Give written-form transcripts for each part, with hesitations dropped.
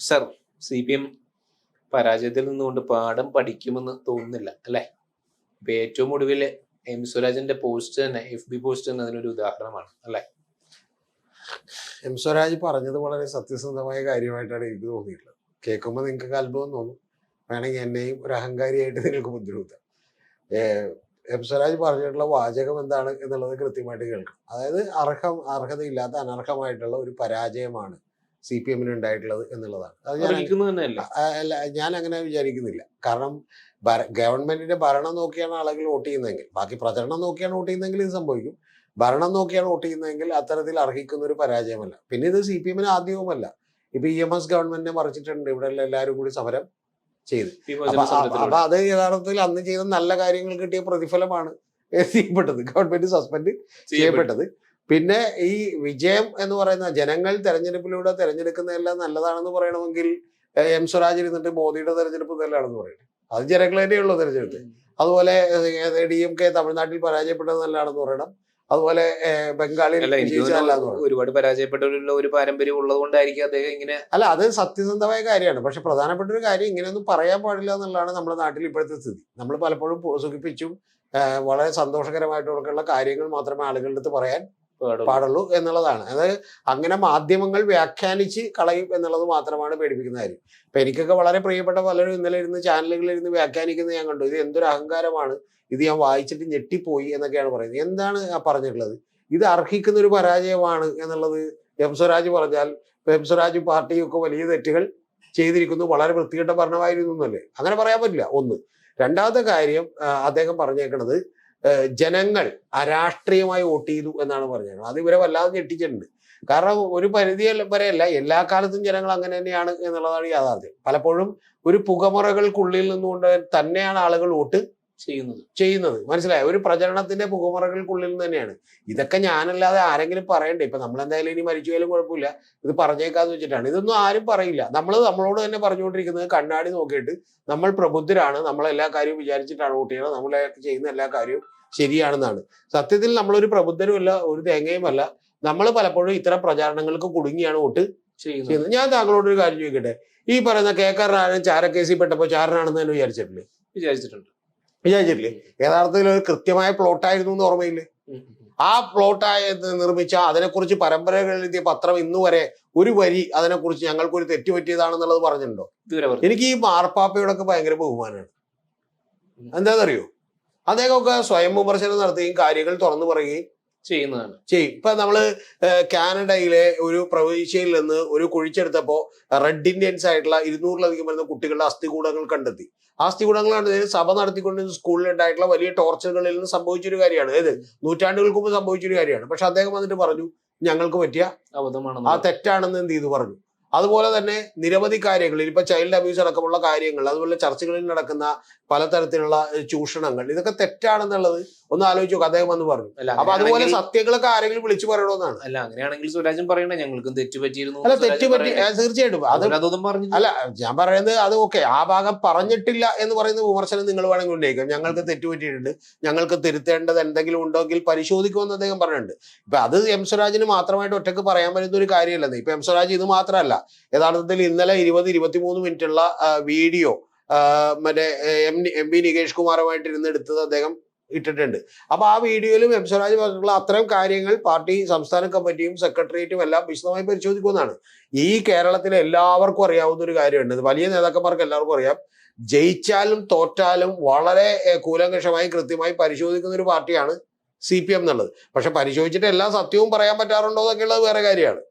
Sir, CPM പരാജയത്തിൽ നിന്നുകൊണ്ട് പാഠം പഠിക്കുമെന്ന് തോന്നുന്നില്ല അല്ലെ? ഇപ്പൊ ഏറ്റവും ഒടുവിൽ എം സ്വരാജിന്റെ പോസ്റ്റ് തന്നെ, FB പോസ്റ്റ് തന്നെ അതിനൊരു ഉദാഹരണമാണ് അല്ലെ? എം സ്വരാജ് പറഞ്ഞത് വളരെ സത്യസന്ധമായ കാര്യമായിട്ടാണ് എനിക്ക് തോന്നിയിട്ടുള്ളത്. കേൾക്കുമ്പോൾ നിങ്ങൾക്ക് അത്ഭുതം തോന്നും, വേണമെങ്കിൽ എന്നെയും ഒരു അഹങ്കാരിയായിട്ട് നിങ്ങൾക്ക് ബുദ്ധിമുട്ടാം. എം സ്വരാജ് പറഞ്ഞിട്ടുള്ള വാചകം എന്താണ് എന്നുള്ളത് കൃത്യമായിട്ട് കേൾക്കണം. അതായത് അർഹതയില്ലാത്ത അനർഹമായിട്ടുള്ള ഒരു പരാജയമാണ് CPM ഉണ്ടായിട്ടുള്ളത് എന്നുള്ളതാണ്. അത് ഞാൻ അങ്ങനെ വിചാരിക്കുന്നില്ല. കാരണം ഗവൺമെന്റിന്റെ ഭരണം നോക്കിയാണ് ആളുകൾ വോട്ട് ചെയ്യുന്നതെങ്കിൽ, ബാക്കി പ്രചരണം നോക്കിയാണ് വോട്ട് ചെയ്യുന്നതെങ്കിൽ ഇത് സംഭവിക്കും. ഭരണം നോക്കിയാണ് വോട്ട് ചെയ്യുന്നതെങ്കിൽ അത്തരത്തിൽ അർഹിക്കുന്ന ഒരു പരാജയമല്ല. പിന്നെ ഇത് CPM ആദ്യവുമല്ല. ഇപ്പൊ EMS ഗവൺമെന്റിനെ മറിച്ചിട്ടുണ്ട്, ഇവിടെ എല്ലാവരും കൂടി സമരം ചെയ്ത്. അപ്പൊ അത് യഥാർത്ഥത്തിൽ അന്ന് ചെയ്ത നല്ല കാര്യങ്ങൾ കിട്ടിയ പ്രതിഫലമാണ് ചെയ്യപ്പെട്ടത്, ഗവൺമെന്റ് സസ്പെൻഡ് ചെയ്യപ്പെട്ടത്. പിന്നെ ഈ വിജയം എന്ന് പറയുന്ന ജനങ്ങൾ തെരഞ്ഞെടുപ്പിലൂടെ തെരഞ്ഞെടുക്കുന്നതെല്ലാം നല്ലതാണെന്ന് പറയണമെങ്കിൽ എം സ്വരാജ് ഇരുന്നിട്ട് മോദിയുടെ തെരഞ്ഞെടുപ്പ് നല്ലതാണെന്ന് പറയണം. അത് ജനങ്ങൾ തന്നെയുള്ളൂ തെരഞ്ഞെടുപ്പ്. അതുപോലെ DMK തമിഴ്നാട്ടിൽ പരാജയപ്പെട്ടത് നല്ലതാണെന്ന് പറയണം. അതുപോലെ ബംഗാളിൽ ഒരുപാട് പരാജയപ്പെട്ടുള്ള ഒരു പാരമ്പര്യം ഉള്ളത് കൊണ്ടായിരിക്കും അദ്ദേഹം ഇങ്ങനെ. അല്ല, അത് സത്യസന്ധമായ കാര്യമാണ്. പക്ഷെ പ്രധാനപ്പെട്ട ഒരു കാര്യം, ഇങ്ങനെയൊന്നും പറയാൻ പാടില്ല എന്നുള്ളതാണ് നമ്മുടെ നാട്ടിൽ ഇപ്പോഴത്തെ സ്ഥിതി. നമ്മൾ പലപ്പോഴും സുഖിപ്പിച്ചും വളരെ സന്തോഷകരമായിട്ടുള്ള കാര്യങ്ങൾ മാത്രമേ ആളുകളുടെ അടുത്ത് പറയാൻ പാടുള്ളൂ എന്നുള്ളതാണ്. അതായത് അങ്ങനെ മാധ്യമങ്ങൾ വ്യാഖ്യാനിച്ച് കളയും എന്നുള്ളത് മാത്രമാണ് പേടിപ്പിക്കുന്ന കാര്യം. ഇപ്പൊ എനിക്കൊക്കെ വളരെ പ്രിയപ്പെട്ട പലരും ഇന്നലെ ഇരുന്ന് ചാനലുകളിൽ ഇരുന്ന് വ്യാഖ്യാനിക്കുന്നത് ഞാൻ കണ്ടു. ഇത് എന്തൊരു അഹങ്കാരമാണ്, ഇത് ഞാൻ വായിച്ചിട്ട് ഞെട്ടിപ്പോയി എന്നൊക്കെയാണ് പറയുന്നത്. എന്താണ് പറഞ്ഞിട്ടുള്ളത്? ഇത് അർഹിക്കുന്ന ഒരു പരാജയമാണ് എന്നുള്ളത് എം സ്വരാജ് പറഞ്ഞാൽ, എം സ്വരാജ് പാർട്ടിയൊക്കെ വലിയ തെറ്റുകൾ ചെയ്തിരിക്കുന്നു, വളരെ വൃത്തികെട്ട ഭരണമായിരുന്നു എന്നല്ലേ? അങ്ങനെ പറയാൻ പറ്റില്ല. ഒന്ന്. രണ്ടാമത്തെ കാര്യം, അദ്ദേഹം പറഞ്ഞേക്കണത് ജനങ്ങൾ അരാഷ്ട്രീയമായി വോട്ട് ചെയ്തു എന്നാണ് പറഞ്ഞത്. അത് ഇവരെ വല്ലാതെ ഞെട്ടിച്ചിട്ടുണ്ട്. കാരണം ഒരു പരിധി വരെയല്ല, എല്ലാ കാലത്തും ജനങ്ങൾ അങ്ങനെ തന്നെയാണ് എന്നുള്ളതാണ് യാഥാർത്ഥ്യം. പലപ്പോഴും ഒരു പുകമുറകൾക്കുള്ളിൽ നിന്നുകൊണ്ട് തന്നെയാണ് ആളുകൾ വോട്ട് ചെയ്യുന്നത്. മനസ്സിലായോ? ഒരു പ്രചരണത്തിന്റെ പുകമുറകൾക്കുള്ളിൽ നിന്ന് തന്നെയാണ്. ഇതൊക്കെ ഞാനല്ലാതെ ആരെങ്കിലും പറയണ്ടേ? ഇപ്പൊ നമ്മളെന്തായാലും ഇനി മരിച്ചു പോയാലും കുഴപ്പമില്ല, ഇത് പറഞ്ഞേക്കാന്ന് വെച്ചിട്ടാണ്. ഇതൊന്നും ആരും പറയില്ല. നമ്മളോട് തന്നെ പറഞ്ഞുകൊണ്ടിരിക്കുന്നത് കണ്ണാടി നോക്കിയിട്ട് നമ്മൾ പ്രബുദ്ധരാണ്, നമ്മളെല്ലാ കാര്യവും വിചാരിച്ചിട്ടാണ് വോട്ട് ചെയ്യണം, നമ്മൾ ചെയ്യുന്ന എല്ലാ കാര്യവും ശരിയാണെന്നാണ്. സത്യത്തിൽ നമ്മളൊരു പ്രബുദ്ധരുമല്ല, ഒരു തേങ്ങയുമല്ല. നമ്മൾ പലപ്പോഴും ഇത്തരം പ്രചാരണങ്ങൾക്ക് കുടുങ്ങിയാണ് വോട്ട് ചെയ്യുന്നത്. ഞാൻ താങ്കളോട് ഒരു കാര്യം ചോദിക്കട്ടെ, ഈ പറയുന്ന KK രാജൻ ചാരക്കേസിൽ പെട്ടപ്പോൾ ചാരനാണെന്ന് തന്നെ വിചാരിച്ചിട്ടില്ലേ? യഥാർത്ഥത്തിൽ ഒരു കൃത്യമായ പ്ലോട്ടായിരുന്നു എന്ന് ഓർമ്മയില്ലേ? ആ പ്ലോട്ടായത് നിർമ്മിച്ച, അതിനെക്കുറിച്ച് പരമ്പരകൾ എഴുതിയ പത്രം ഇന്നുവരെ ഒരു വരി അതിനെക്കുറിച്ച് ഞങ്ങൾക്കൊരു തെറ്റ് പറ്റിയതാണെന്നുള്ളത് പറഞ്ഞിട്ടുണ്ടോ? എനിക്ക് ഈ മാർപ്പാപ്പയോടൊക്കെ ഭയങ്കര ബഹുമാനമാണ്. എന്താണെന്നറിയോ? അദ്ദേഹമൊക്കെ സ്വയം വിമർശനം നടത്തുകയും കാര്യങ്ങൾ തുറന്നു പറയുകയും ചെയ്യും. ഇപ്പൊ നമ്മള് കാനഡയിലെ ഒരു പ്രവിശ്യയിൽ നിന്ന് ഒരു കുഴിച്ചെടുത്തപ്പോ റെഡ് ഇന്ത്യൻസ് ആയിട്ടുള്ള 200-ലധികം വരുന്ന കുട്ടികളുടെ അസ്ഥികൂടങ്ങൾ കണ്ടെത്തി. ആ അസ്ഥികൂടങ്ങൾ കണ്ടത് സഭ നടത്തിക്കൊണ്ടിരുന്ന സ്കൂളിൽ ഉണ്ടായിട്ടുള്ള വലിയ ടോർച്ചറുകളിൽ നിന്ന് സംഭവിച്ചൊരു കാര്യമാണ്. ഏത് നൂറ്റാണ്ടുകൾക്ക് മുമ്പ് സംഭവിച്ചൊരു കാര്യമാണ്. പക്ഷെ അദ്ദേഹം വന്നിട്ട് പറഞ്ഞു ഞങ്ങൾക്ക് പറ്റിയ അബദ്ധമാണ്, ആ തെറ്റാണെന്ന് എന്ത് ചെയ്തു പറഞ്ഞു. അതുപോലെ തന്നെ നിരവധി കാര്യങ്ങളിൽ, ഇപ്പൊ ചൈൽഡ് അബ്യൂസ് അടക്കമുള്ള കാര്യങ്ങൾ, അതുപോലെ ചർച്ചകളിൽ നടക്കുന്ന പലതരത്തിലുള്ള ചൂഷണങ്ങൾ, ഇതൊക്കെ തെറ്റാണെന്നുള്ളത് ഒന്ന് ആലോചിച്ച് നോക്ക്. അദ്ദേഹം വന്ന് പറഞ്ഞു. അപ്പൊ അതുപോലെ സത്യങ്ങളൊക്കെ ആരെങ്കിലും വിളിച്ചു പറയണമെന്നാണ്. അല്ല, അങ്ങനെയാണെങ്കിൽ സ്വരാജൻ പറയണേ ഞങ്ങൾക്കും തെറ്റുപറ്റിയിരുന്നു. അല്ല, തെറ്റുപറ്റി തീർച്ചയായിട്ടും. അല്ല, ഞാൻ പറയുന്നത് അത് ഓക്കെ, ആ ഭാഗം പറഞ്ഞിട്ടില്ല എന്ന് പറയുന്ന വിമർശനം നിങ്ങൾ വേണമെങ്കിൽ ഉന്നയിക്കാം. ഞങ്ങൾക്ക് തെറ്റുപറ്റിയിട്ടുണ്ട്, ഞങ്ങൾക്ക് തിരുത്തേണ്ടത് എന്തെങ്കിലും ഉണ്ടെങ്കിൽ പരിശോധിക്കുമെന്ന് അദ്ദേഹം പറഞ്ഞിട്ടുണ്ട്. ഇപ്പൊ അത് എം സ്വരാജിന് മാത്രമായിട്ട് ഒറ്റക്ക് പറയാൻ പറ്റുന്ന ഒരു കാര്യമല്ലെന്ന്. ഇപ്പൊ എം സ്വരാജ് ഇത് മാത്രമല്ല, യഥാർത്ഥത്തിൽ ഇന്നലെ 20-23 മിനിറ്റുള്ള വീഡിയോ മറ്റേ MP നികേഷ് കുമാറുമായിട്ട് ഇരുന്ന് എടുത്തത് അദ്ദേഹം ഇട്ടിട്ടുണ്ട്. അപ്പൊ ആ വീഡിയോയിലും എം സ്വരാജ് പറഞ്ഞിട്ടുള്ള അത്തരം കാര്യങ്ങൾ പാർട്ടി സംസ്ഥാന കമ്മിറ്റിയും സെക്രട്ടേറിയറ്റും എല്ലാം വിശദമായി പരിശോധിക്കുന്നതാണ്. ഈ കേരളത്തിലെ എല്ലാവർക്കും അറിയാവുന്ന ഒരു കാര്യമുണ്ട്, വലിയ നേതാക്കന്മാർക്ക് എല്ലാവർക്കും അറിയാം, ജയിച്ചാലും തോറ്റാലും വളരെ കൂലങ്കഷമായി കൃത്യമായി പരിശോധിക്കുന്ന ഒരു പാർട്ടിയാണ് CPM എന്നുള്ളത്. പക്ഷെ പരിശോധിച്ചിട്ട് എല്ലാ സത്യവും പറയാൻ പറ്റാറുണ്ടോ എന്നൊക്കെ ഉള്ളത് വേറെ കാര്യമാണ്.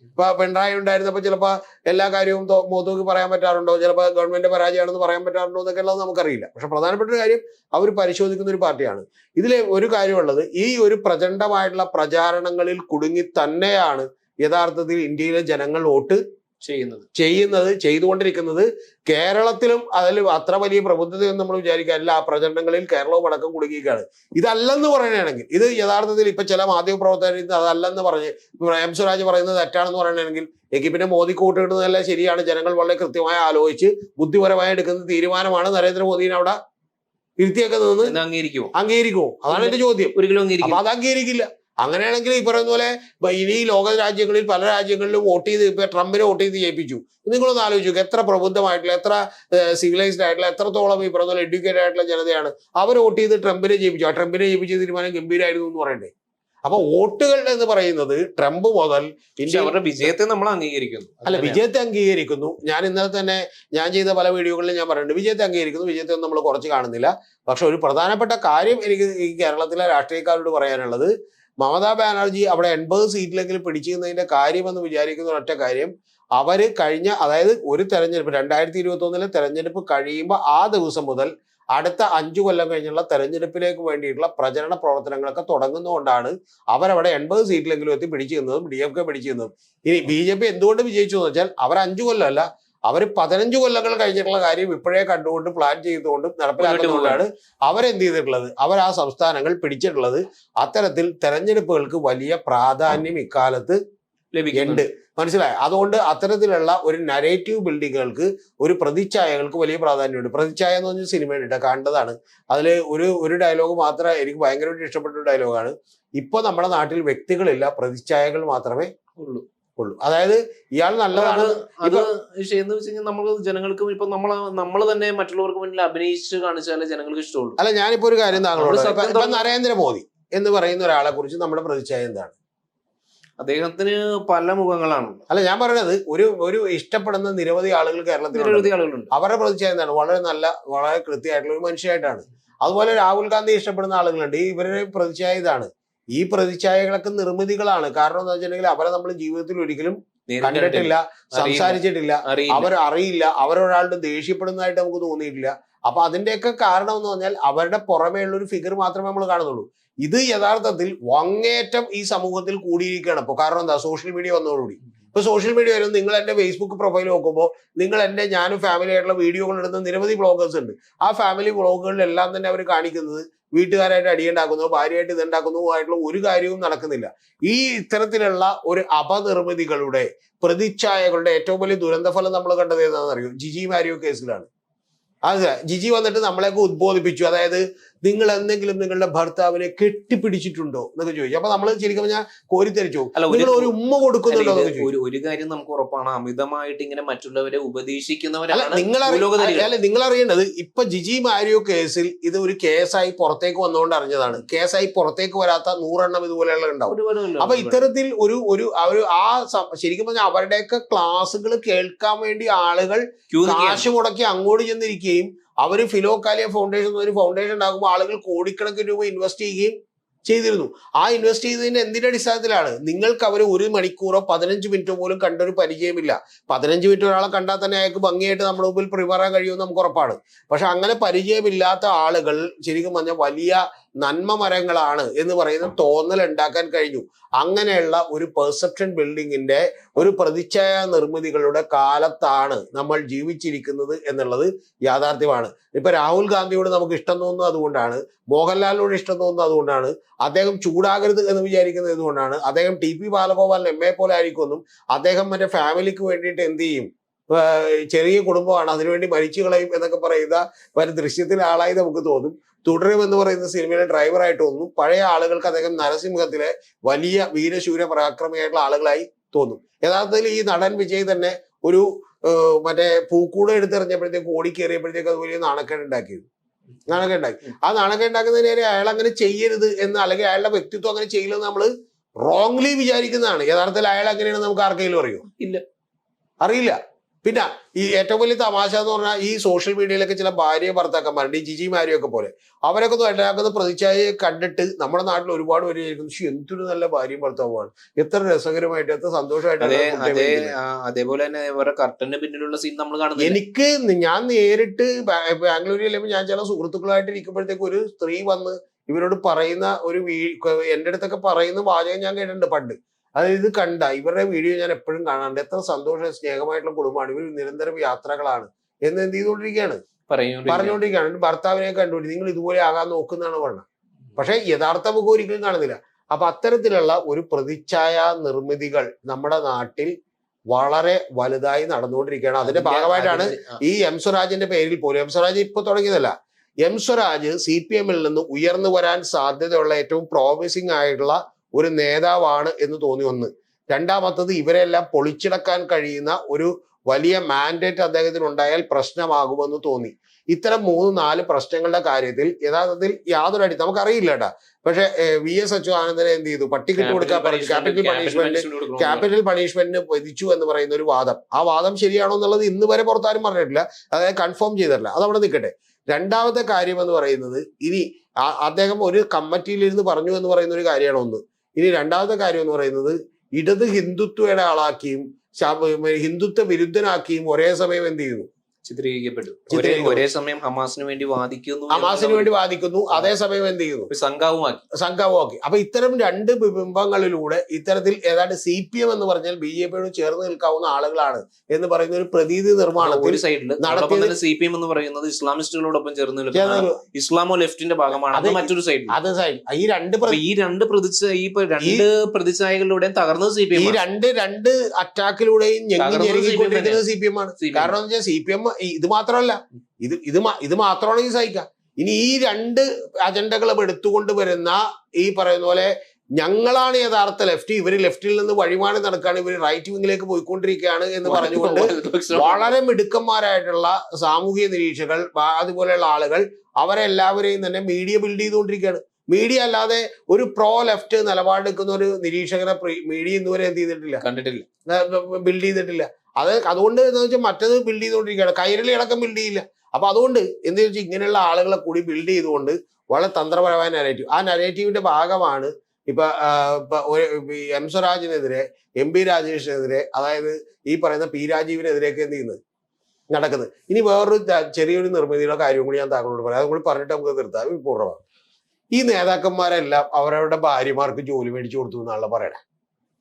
ഇപ്പൊ പിണറായി ഉണ്ടായിരുന്നപ്പോൾ ചിലപ്പോൾ എല്ലാ കാര്യവും മോദിക്ക് പറയാൻ പറ്റാറുണ്ടോ, ചിലപ്പോൾ ഗവൺമെന്റ് പരാജയമാണെന്ന് പറയാൻ പറ്റാറുണ്ടോ എന്നൊക്കെ ഉള്ളത് നമുക്കറിയില്ല. പക്ഷെ പ്രധാനപ്പെട്ട ഒരു കാര്യം, അവർ പരിശോധിക്കുന്ന ഒരു പാർട്ടിയാണ്. ഇതിലെ ഒരു കാര്യമുള്ളത്, ഈ ഒരു പ്രചണ്ഡമായിട്ടുള്ള പ്രചാരണങ്ങളിൽ കുടുങ്ങി തന്നെയാണ് യഥാർത്ഥത്തിൽ ഇന്ത്യയിലെ ജനങ്ങൾ വോട്ട് ചെയ്തുകൊണ്ടിരിക്കുന്നത്. കേരളത്തിലും അതിൽ അത്ര വലിയ പ്രബുദ്ധതയൊന്നും നമ്മൾ വിചാരിക്കാനില്ല. ആ പ്രചരണങ്ങളിൽ കേരളവും അടക്കം കുടുങ്ങിയിരിക്കുകയാണ്. ഇതല്ലെന്ന് പറയുകയാണെങ്കിൽ, ഇത് യഥാർത്ഥത്തിൽ ഇപ്പൊ ചില മാധ്യമപ്രവർത്തകർ അതല്ലെന്ന് പറഞ്ഞ് എം സ്വരാജ് പറയുന്നത് തെറ്റാണെന്ന് പറയുകയാണെങ്കിൽ, എങ്കിൽ പിന്നെ മോദിക്ക് വോട്ട് കിട്ടുന്നതല്ല ശരിയാണ്. ജനങ്ങൾ വളരെ കൃത്യമായി ആലോചിച്ച് ബുദ്ധിപരമായി എടുക്കുന്ന തീരുമാനമാണ് നരേന്ദ്രമോദിനെ അവിടെ ഇരുത്തിയേക്കുന്നതെന്ന് അംഗീകരിക്കുമോ? അതാണ് എന്റെ ചോദ്യം. ഒരിക്കലും അപ്പൊ അത് അംഗീകരിക്കില്ല. അങ്ങനെയാണെങ്കിൽ ഈ പറയുന്ന പോലെ ഇനി ലോക രാജ്യങ്ങളിൽ പല രാജ്യങ്ങളിലും വോട്ട് ചെയ്ത് ഇപ്പൊ ട്രംപിനെ വോട്ട് ചെയ്ത് ജയിപ്പിച്ചു. നിങ്ങളൊന്ന് ആലോചിച്ചു, എത്ര പ്രബുദ്ധമായിട്ടുള്ള, എത്ര സിവിലൈസ്ഡ് ആയിട്ടുള്ള, എത്രത്തോളം ഈ പറഞ്ഞ പോലെ എഡ്യൂക്കേറ്റഡ് ആയിട്ടുള്ള ജനതയാണ്. അവർ വോട്ട് ചെയ്ത് ട്രംപിനെ ജയിപ്പിച്ചു. ആ ട്രംപിനെ ജയിപ്പിച്ച തീരുമാനം ഗംഭീരമായിരുന്നു എന്ന് പറയണ്ടേ. അപ്പൊ വോട്ടുകൾ എന്ന് പറയുന്നത് ട്രംപ് മുതൽ അവരുടെ വിജയത്തെ നമ്മൾ അംഗീകരിക്കുന്നു. അല്ല, വിജയത്തെ അംഗീകരിക്കുന്നു. ഞാൻ ഇന്നലെ തന്നെ ഞാൻ ചെയ്ത പല വീഡിയോകളിലും ഞാൻ പറയുന്നുണ്ട്, വിജയത്തെ അംഗീകരിക്കുന്നു, വിജയത്തെ ഒന്നും നമ്മൾ കുറച്ച് കാണുന്നില്ല. പക്ഷെ ഒരു പ്രധാനപ്പെട്ട കാര്യം എനിക്ക് ഈ കേരളത്തിലെ രാഷ്ട്രീയക്കാരോട് പറയാനുള്ളത്, മമതാ ബാനർജി അവിടെ 80 സീറ്റിലെങ്കിലും പിടിച്ചിരുന്നതിന്റെ കാര്യമെന്ന് വിചാരിക്കുന്ന ഒരൊറ്റ കാര്യം, അവര് കഴിഞ്ഞ, അതായത് ഒരു തെരഞ്ഞെടുപ്പ് 2021 തെരഞ്ഞെടുപ്പ് കഴിയുമ്പോൾ ആ ദിവസം മുതൽ അടുത്ത 5 കൊല്ലം കഴിഞ്ഞുള്ള തെരഞ്ഞെടുപ്പിലേക്ക് വേണ്ടിയിട്ടുള്ള പ്രചരണ പ്രവർത്തനങ്ങളൊക്കെ തുടങ്ങുന്നതുകൊണ്ടാണ് അവരവിടെ 80 സീറ്റിലെങ്കിലും എത്തി പിടിച്ചു നിന്നതും DMK പിടിച്ചു നിന്നതും. ഇനി BJP എന്തുകൊണ്ട് വിജയിച്ചു എന്ന് വെച്ചാൽ അവർ 5 കൊല്ലമല്ല, അവർ 15 കൊല്ലങ്ങൾ കഴിഞ്ഞിട്ടുള്ള കാര്യം ഇപ്പോഴേ കണ്ടുകൊണ്ട് പ്ലാൻ ചെയ്തുകൊണ്ടും നടപ്പിലാക്കുന്നതുകൊണ്ടാണ് അവരെന്ത് ചെയ്തിട്ടുള്ളത്, അവർ ആ സംസ്ഥാനങ്ങൾ പിടിച്ചിട്ടുള്ളത്. അത്തരത്തിൽ തെരഞ്ഞെടുപ്പുകൾക്ക് വലിയ പ്രാധാന്യം ഇക്കാലത്ത് ഉണ്ട്, മനസ്സിലായോ? അതുകൊണ്ട് അത്തരത്തിലുള്ള ഒരു നരേറ്റീവ് ബിൽഡിങ്ങുകൾക്ക്, ഒരു പ്രതിച്ഛായകൾക്ക് വലിയ പ്രാധാന്യമുണ്ട്. പ്രതിച്ഛായ എന്ന് പറഞ്ഞ സിനിമയുണ്ട്, കണ്ടതാണ്. അതിൽ ഒരു ഡയലോഗ് മാത്രമേ എനിക്ക് ഭയങ്കരമായിട്ട് ഇഷ്ടപ്പെട്ട ഒരു ഡയലോഗാണ്. ഇപ്പൊ നമ്മുടെ നാട്ടിൽ വ്യക്തികളില്ല, പ്രതിച്ഛായകൾ മാത്രമേ ഉള്ളൂ. അതായത് ഇയാൾ നല്ലതാണ്. അത് എന്ന് വെച്ച് കഴിഞ്ഞാൽ നമ്മൾ ജനങ്ങൾക്ക് ഇപ്പൊ നമ്മൾ തന്നെ മറ്റുള്ളവർക്ക് മുന്നിൽ അഭിനയിച്ച് കാണിച്ചാലേ ജനങ്ങൾക്ക് ഇഷ്ടമുള്ളൂ. അല്ല, ഞാനിപ്പോ ഒരു കാര്യം താങ്കളോട്, ഇപ്പൊ നരേന്ദ്രമോദി എന്ന് പറയുന്ന ഒരാളെ കുറിച്ച് നമ്മുടെ പ്രതിച്ഛായ എന്താണ്? അദ്ദേഹത്തിന് പല മുഖങ്ങളാണ്. അല്ല, ഞാൻ പറയുന്നത് ഒരു ഇഷ്ടപ്പെടുന്ന നിരവധി ആളുകൾ കേരളത്തിൽ, അവരുടെ പ്രതിച്ഛായ എന്താണ്? വളരെ കൃത്യമായിട്ടുള്ള ഒരു മനുഷ്യനായിട്ടാണ്. അതുപോലെ രാഹുൽ ഗാന്ധി ഇഷ്ടപ്പെടുന്ന ആളുകളുണ്ട്. ഇവരുടെ പ്രതിച്ഛായ ഇതാണ്. ഈ പ്രതിച്ഛായകളൊക്കെ നിർമ്മിതികളാണ്. കാരണം എന്താ വെച്ചിട്ടുണ്ടെങ്കിൽ അവരെ നമ്മൾ ജീവിതത്തിൽ ഒരിക്കലും കണ്ടിട്ടില്ല, സംസാരിച്ചിട്ടില്ല, അറിയില്ല, അവരൊരാളുടെ ദേഷ്യപ്പെടുന്നതായിട്ട് നമുക്ക് തോന്നിയിട്ടില്ല. അപ്പൊ അതിന്റെയൊക്കെ കാരണം എന്ന് പറഞ്ഞാൽ അവരുടെ പുറമേയുള്ള ഒരു ഫിഗർ മാത്രമേ നമ്മൾ കാണുന്നുള്ളൂ. ഇത് യഥാർത്ഥത്തിൽ വങ്ങേറ്റം ഈ സമൂഹത്തിൽ കൂടിയിരിക്കുകയാണ് ഇപ്പോൾ. കാരണം എന്താ? സോഷ്യൽ മീഡിയ വന്നതോടുകൂടി. ഇപ്പൊ സോഷ്യൽ മീഡിയ വരും, നിങ്ങൾ എന്റെ ഫേസ്ബുക്ക് പ്രൊഫൈൽ നോക്കുമ്പോൾ ഞാനും ഫാമിലി ആയിട്ടുള്ള വീഡിയോകൾ എടുക്കുന്ന നിരവധി വ്ളോഗേഴ്സ് ഉണ്ട്. ആ ഫാമിലി വ്ളോഗുകളിലെല്ലാം തന്നെ അവർ കാണിക്കുന്നത് വീട്ടുകാരായിട്ട് അടിയുണ്ടാക്കുന്നു, ഭാര്യയായിട്ട് ഇതുണ്ടാക്കുന്നതുമായിട്ടുള്ള ഒരു കാര്യവും നടക്കുന്നില്ല. ഈ ഇത്തരത്തിലുള്ള ഒരു അപനിർമ്മിതികളുടെ പ്രതിച്ഛായകളുടെ ഏറ്റവും വലിയ ദുരന്തഫലം നമ്മൾ കണ്ടത് ഏതാണെന്ന് അറിയോ? ജിജി മാരിയോ കേസിലാണ്. അതെ, ജിജി വന്നിട്ട് നമ്മളെയൊക്കെ ഉദ്ബോധിപ്പിച്ചു. അതായത് നിങ്ങൾ എന്തെങ്കിലും നിങ്ങളുടെ ഭർത്താവിനെ കെട്ടിപ്പിടിച്ചിട്ടുണ്ടോ എന്നൊക്കെ ചോദിച്ചു. അപ്പൊ നമ്മൾ ശരിക്കും പറഞ്ഞാൽ കോരിത്തരിച്ചു, നിങ്ങൾ ഒരു ഉമ്മ കൊടുക്കുന്നുണ്ടോ? ഒരു കാര്യം നമുക്ക് ഉറപ്പാണ്, അമിതമായിട്ട് ഇങ്ങനെ മറ്റുള്ളവരെ ഉപദേശിക്കുന്നവരല്ല. നിങ്ങൾ അറിയേണ്ടത്, ഇപ്പൊ ജിജി മാരിയോ കേസിൽ ഇത് ഒരു കേസായി പുറത്തേക്ക് വന്നുകൊണ്ട് അറിഞ്ഞതാണ്. കേസായി പുറത്തേക്ക് വരാത്ത 100 എണ്ണം ഇതുപോലെയുള്ള ഉണ്ടാവും. അപ്പൊ ഇത്തരത്തിൽ ശരിക്കും പറഞ്ഞാൽ അവരുടെയൊക്കെ ക്ലാസ്സുകൾ കേൾക്കാൻ വേണ്ടി ആളുകൾ കാശ് മുടക്കി അങ്ങോട്ട് ചെന്നിരിക്കുകയും, അവര് ഫിലോകാലിയ ഫൗണ്ടേഷൻ ഒരു ഫൗണ്ടേഷൻ ഉണ്ടാകുമ്പോൾ ആളുകൾ കോടിക്കണക്കിന് രൂപ ഇൻവെസ്റ്റ് ചെയ്യുകയും ചെയ്തിരുന്നു. ആ ഇൻവെസ്റ്റ് ചെയ്തതിന്റെ എന്തിന്റെ അടിസ്ഥാനത്തിലാണ്? നിങ്ങൾക്ക് അവർ 1 മണിക്കൂറോ 15 മിനിറ്റോ പോലും കണ്ടൊരു പരിചയമില്ല. 15 മിനിറ്റ് ഒരാളെ കണ്ടാൽ തന്നെ അയാൾക്ക് ഭംഗിയായിട്ട് നമ്മുടെ മുമ്പിൽ പെരുമാറാൻ കഴിയുമെന്ന് നമുക്ക് ഉറപ്പാണ്. പക്ഷെ അങ്ങനെ പരിചയമില്ലാത്ത ആളുകൾ ശരിക്കും പറഞ്ഞാൽ വലിയ നന്മ മരങ്ങളാണ് എന്ന് പറയുന്ന തോന്നൽ ഉണ്ടാക്കാൻ കഴിഞ്ഞു. അങ്ങനെയുള്ള ഒരു പെർസെപ്ഷൻ ബിൽഡിങ്ങിന്റെ ഒരു പ്രതിച്ഛായ നിർമ്മിതികളുടെ കാലത്താണ് നമ്മൾ ജീവിച്ചിരിക്കുന്നത് എന്നുള്ളത് യാഥാർത്ഥ്യമാണ്. ഇപ്പൊ രാഹുൽ ഗാന്ധിയോട് നമുക്ക് ഇഷ്ടം തോന്നുന്നത് അതുകൊണ്ടാണ്, മോഹൻലാലിനോട് ഇഷ്ടം തോന്നുന്നത് അതുകൊണ്ടാണ്, അദ്ദേഹം ചൂടാകരുത് എന്ന് വിചാരിക്കുന്നത് എന്തുകൊണ്ടാണ്, അദ്ദേഹം TP ബാലഗോപാലിന് MA പോലെ ആയിരിക്കുമെന്നും, അദ്ദേഹം മറ്റേ ഫാമിലിക്ക് വേണ്ടിയിട്ട് എന്ത് ചെയ്യും, ചെറിയ കുടുംബമാണ് അതിനുവേണ്ടി മരിച്ചു കളയും എന്നൊക്കെ പറയുന്ന ഒരു ദൃശ്യത്തിൽ ആളായി നമുക്ക് തോന്നും. തുടരും എന്ന് പറയുന്ന സിനിമയിലെ ഡ്രൈവറായിട്ട് തോന്നും. പഴയ ആളുകൾക്ക് അദ്ദേഹം നരസിംഹത്തിലെ വലിയ വീരശൂര പരാക്രമിയായിട്ടുള്ള ആളുകളായി തോന്നും. യഥാർത്ഥത്തിൽ ഈ നടൻ വിജയ് തന്നെ ഒരു മറ്റേ പൂക്കൂട എടുത്തെറിഞ്ഞപ്പോഴത്തേക്ക് ഓടിക്കേറിയപ്പോഴത്തേക്ക് അത് വലിയ നാണക്കേടുണ്ടാക്കി. ആ നാണക്കേടുണ്ടാക്കുന്നതിന് നേരെ അയാൾ അങ്ങനെ ചെയ്യരുത് എന്ന്, അല്ലെങ്കിൽ അയാളുടെ വ്യക്തിത്വം അങ്ങനെ ചെയ്യില്ലെന്ന് നമ്മൾ റോങ്ലി വിചാരിക്കുന്നതാണ്. യഥാർത്ഥത്തിൽ അയാൾ അങ്ങനെയാണ് നമുക്ക് ആർക്കെങ്കിലും അറിയോ? ഇല്ല, അറിയില്ല. പിന്നെ ഈ ഏറ്റവും വലിയ തമാശ എന്ന് പറഞ്ഞാൽ ഈ സോഷ്യൽ മീഡിയയിലൊക്കെ ചില ഭാര്യ ഭർത്താക്കന്മാരുണ്ട്, ഈ ജിജി മാരിയൊക്കെ പോലെ. അവരൊക്കെ ഉണ്ടാക്കുന്ന പ്രതിച്ഛായ കണ്ടിട്ട് നമ്മുടെ നാട്ടിൽ ഒരുപാട് പേര് ചോദിക്കുന്നു, എന്തൊരു നല്ല ഭാര്യയും ഭർത്താവുമാണ്, എത്ര രസകരമായിട്ട്, എത്ര സന്തോഷമായിട്ട്. അതേപോലെ തന്നെ കർട്ടന് പിന്നിലുള്ള സീൻ നമ്മൾ കാണുന്നത്. ഞാൻ നേരിട്ട് ബാംഗ്ലൂരിൽ അല്ലെങ്കിൽ ഞാൻ ചില സുഹൃത്തുക്കളായിട്ട് ഇരിക്കുമ്പോഴത്തേക്ക് ഒരു സ്ത്രീ വന്ന് ഇവരോട് പറയുന്ന എൻ്റെ അടുത്തൊക്കെ പറയുന്ന വാചകം ഞാൻ കേട്ടിട്ടുണ്ട് പണ്ട്. അതായത് ഇത് കണ്ട ഇവരുടെ വീഡിയോ ഞാൻ എപ്പോഴും കാണാറുണ്ട്, എത്ര സന്തോഷം സ്നേഹമായിട്ടുള്ള കുടുംബമാണ്, ഇവർ നിരന്തരം യാത്രകളാണ് എന്ന് എന്ത് ചെയ്തുകൊണ്ടിരിക്കുകയാണ്, പറഞ്ഞുകൊണ്ടിരിക്കുകയാണ്. ഭർത്താവിനെ കണ്ടുപിടി നിങ്ങൾ ഇതുപോലെ ആകാൻ നോക്കുന്നതാണ് പറഞ്ഞത്. പക്ഷെ യഥാർത്ഥ മുഖം ഒരിക്കലും കാണുന്നില്ല. അപ്പൊ അത്തരത്തിലുള്ള ഒരു പ്രതിച്ഛായ നിർമ്മിതികൾ നമ്മുടെ നാട്ടിൽ വളരെ വലുതായി നടന്നുകൊണ്ടിരിക്കുകയാണ്. അതിന്റെ ഭാഗമായിട്ടാണ് ഈ എം സ്വരാജിന്റെ പേരിൽ പോലും, എം സ്വരാജ് ഇപ്പൊ തുടങ്ങിയതല്ല, എം സ്വരാജ് CPM-ൽ നിന്ന് ഉയർന്നു വരാൻ സാധ്യതയുള്ള ഏറ്റവും പ്രോമിസിംഗ് ആയിട്ടുള്ള ഒരു നേതാവാണ് എന്ന് തോന്നി ഒന്ന്. രണ്ടാമത്തത് ഇവരെല്ലാം പൊളിച്ചിടക്കാൻ കഴിയുന്ന ഒരു വലിയ മാൻഡേറ്റ് അദ്ദേഹത്തിന് ഉണ്ടായാൽ പ്രശ്നമാകുമെന്ന് തോന്നി. ഇത്തരം 3-4 പ്രശ്നങ്ങളുടെ കാര്യത്തിൽ യഥാർത്ഥത്തിൽ യാതൊരു നമുക്കറിയില്ല കേട്ടാ. പക്ഷെ VS അച്യുതാനന്ദനെ എന്ത് ചെയ്തു? പട്ടിക്കിട്ട് കൊടുക്കാൻ പറഞ്ഞു. ക്യാപിറ്റൽ പണിഷ്മെന്റിന് വിധിച്ചു എന്ന് പറയുന്ന ഒരു വാദം. ആ വാദം ശരിയാണോ എന്നുള്ളത് ഇന്ന് വരെ പുറത്താരും പറഞ്ഞിട്ടില്ല, അതായത് കൺഫേം ചെയ്തിട്ടില്ല. അതവിടെ നിൽക്കട്ടെ. രണ്ടാമത്തെ കാര്യം എന്ന് പറയുന്നത്, ഇനി അദ്ദേഹം ഒരു കമ്മിറ്റിയിലിരുന്ന് പറഞ്ഞു എന്ന് പറയുന്ന ഒരു കാര്യമാണ് ഒന്ന്. ഇനി രണ്ടാമത്തെ കാര്യം എന്ന് പറയുന്നത്, ഇടത് ഹിന്ദുത്വയുടെ ആളാക്കിയും ഹിന്ദുത്വ വിരുദ്ധനാക്കിയും ഒരേ സമയം എന്ത് ചെയ്യുന്നു? ചിത്രീകരിക്കപ്പെട്ടു. ഒരേ സമയം ഹമാസിന് വേണ്ടി വാദിക്കുന്നു, അതേസമയം എന്ത് ചെയ്യുന്നു? സംഘവുമാക്കി. അപ്പൊ ഇത്തരം രണ്ട് ബിംബങ്ങളിലൂടെ ഇത്തരത്തിൽ ഏതാണ്ട് CPM എന്ന് പറഞ്ഞാൽ BJPയോട് ചേർന്ന് നിൽക്കാവുന്ന ആളുകളാണ് എന്ന് പറയുന്ന ഒരു പ്രതീതി നിർമ്മാണത്തിൽ ഒരു സൈഡിൽ CPM എന്ന് പറയുന്നത് ഇസ്ലാമിസ്റ്റുകളോടൊപ്പം ചേർന്ന് നിൽക്കുന്ന ഇസ്ലാമോ ലെഫ്റ്റിന്റെ ഭാഗമാണ്. മറ്റൊരു സൈഡിൽ ഈ രണ്ട് പ്രതിച്ഛായകളിലൂടെ തകർന്നത് CPM. ഈ രണ്ട് അറ്റാക്കിലൂടെയും ഞെരുങ്ങിക്കൊണ്ടിരിക്കുന്നത് CPM ആണ്. കാരണം എന്ന് വെച്ചാൽ CPM ഇത് മാത്രമല്ല, ഇത് മാത്രമാണെങ്കിൽ സഹിക്കാം. ഇനി ഈ രണ്ട് അജണ്ടകളും എടുത്തുകൊണ്ട് വരുന്ന ഈ പറയുന്ന പോലെ ഞങ്ങളാണ് യഥാർത്ഥ ലെഫ്റ്റ്, ഇവര് ലെഫ്റ്റിൽ നിന്ന് വഴിമാറി നടക്കുകയാണ്, ഇവര് റൈറ്റ് വിങ്ങിലേക്ക് പോയിക്കൊണ്ടിരിക്കുകയാണ് എന്ന് പറഞ്ഞുകൊണ്ട് വളരെ മിടുക്കന്മാരായിട്ടുള്ള സാമൂഹിക നിരീക്ഷകർ അതുപോലെയുള്ള ആളുകൾ അവരെല്ലാവരെയും തന്നെ മീഡിയ ബിൽഡ് ചെയ്തുകൊണ്ടിരിക്കുകയാണ്. മീഡിയ അല്ലാതെ ഒരു പ്രോ ലെഫ്റ്റ് നിലപാടെടുക്കുന്ന ഒരു നിരീക്ഷകനെ മീഡിയ ഇന്നുവരെ എന്ത് ചെയ്തിട്ടില്ല, ബിൽഡ് ചെയ്തിട്ടില്ല. അതുകൊണ്ട് എന്താ വെച്ചാൽ മറ്റത് ബിൽഡ് ചെയ്തുകൊണ്ടിരിക്കുകയാണ്. കൈരളി അടക്കം ബിൽഡ് ചെയ്യില്ല. അപ്പൊ അതുകൊണ്ട് എന്താ വെച്ചാൽ ഇങ്ങനെയുള്ള ആളുകളെ കൂടി ബിൽഡ് ചെയ്തുകൊണ്ട് വളരെ തന്ത്രപരമായ നരേറ്റീവ്, ആ നരേറ്റീവിന്റെ ഭാഗമാണ് ഇപ്പൊ എം സ്വരാജിനെതിരെ, MP രാജേഷിനെതിരെ, അതായത് ഈ പറയുന്ന P രാജീവിനെതിരെയൊക്കെ എന്ത് ചെയ്യുന്നത് നടക്കുന്നത്. ഇനി വേറൊരു ചെറിയൊരു നിർമ്മിതിയുടെ കാര്യം കൂടി ഞാൻ താങ്കളോട് പറയാം. അതും കൂടി പറഞ്ഞിട്ട് നമുക്ക് നിർത്താം. പൂർണ്ണമാണ്. ഈ നേതാക്കന്മാരെല്ലാം അവരവരുടെ ഭാര്യമാർക്ക് ജോലി മേടിച്ചു കൊടുത്തു എന്നാണല്ലോ പറയണേ.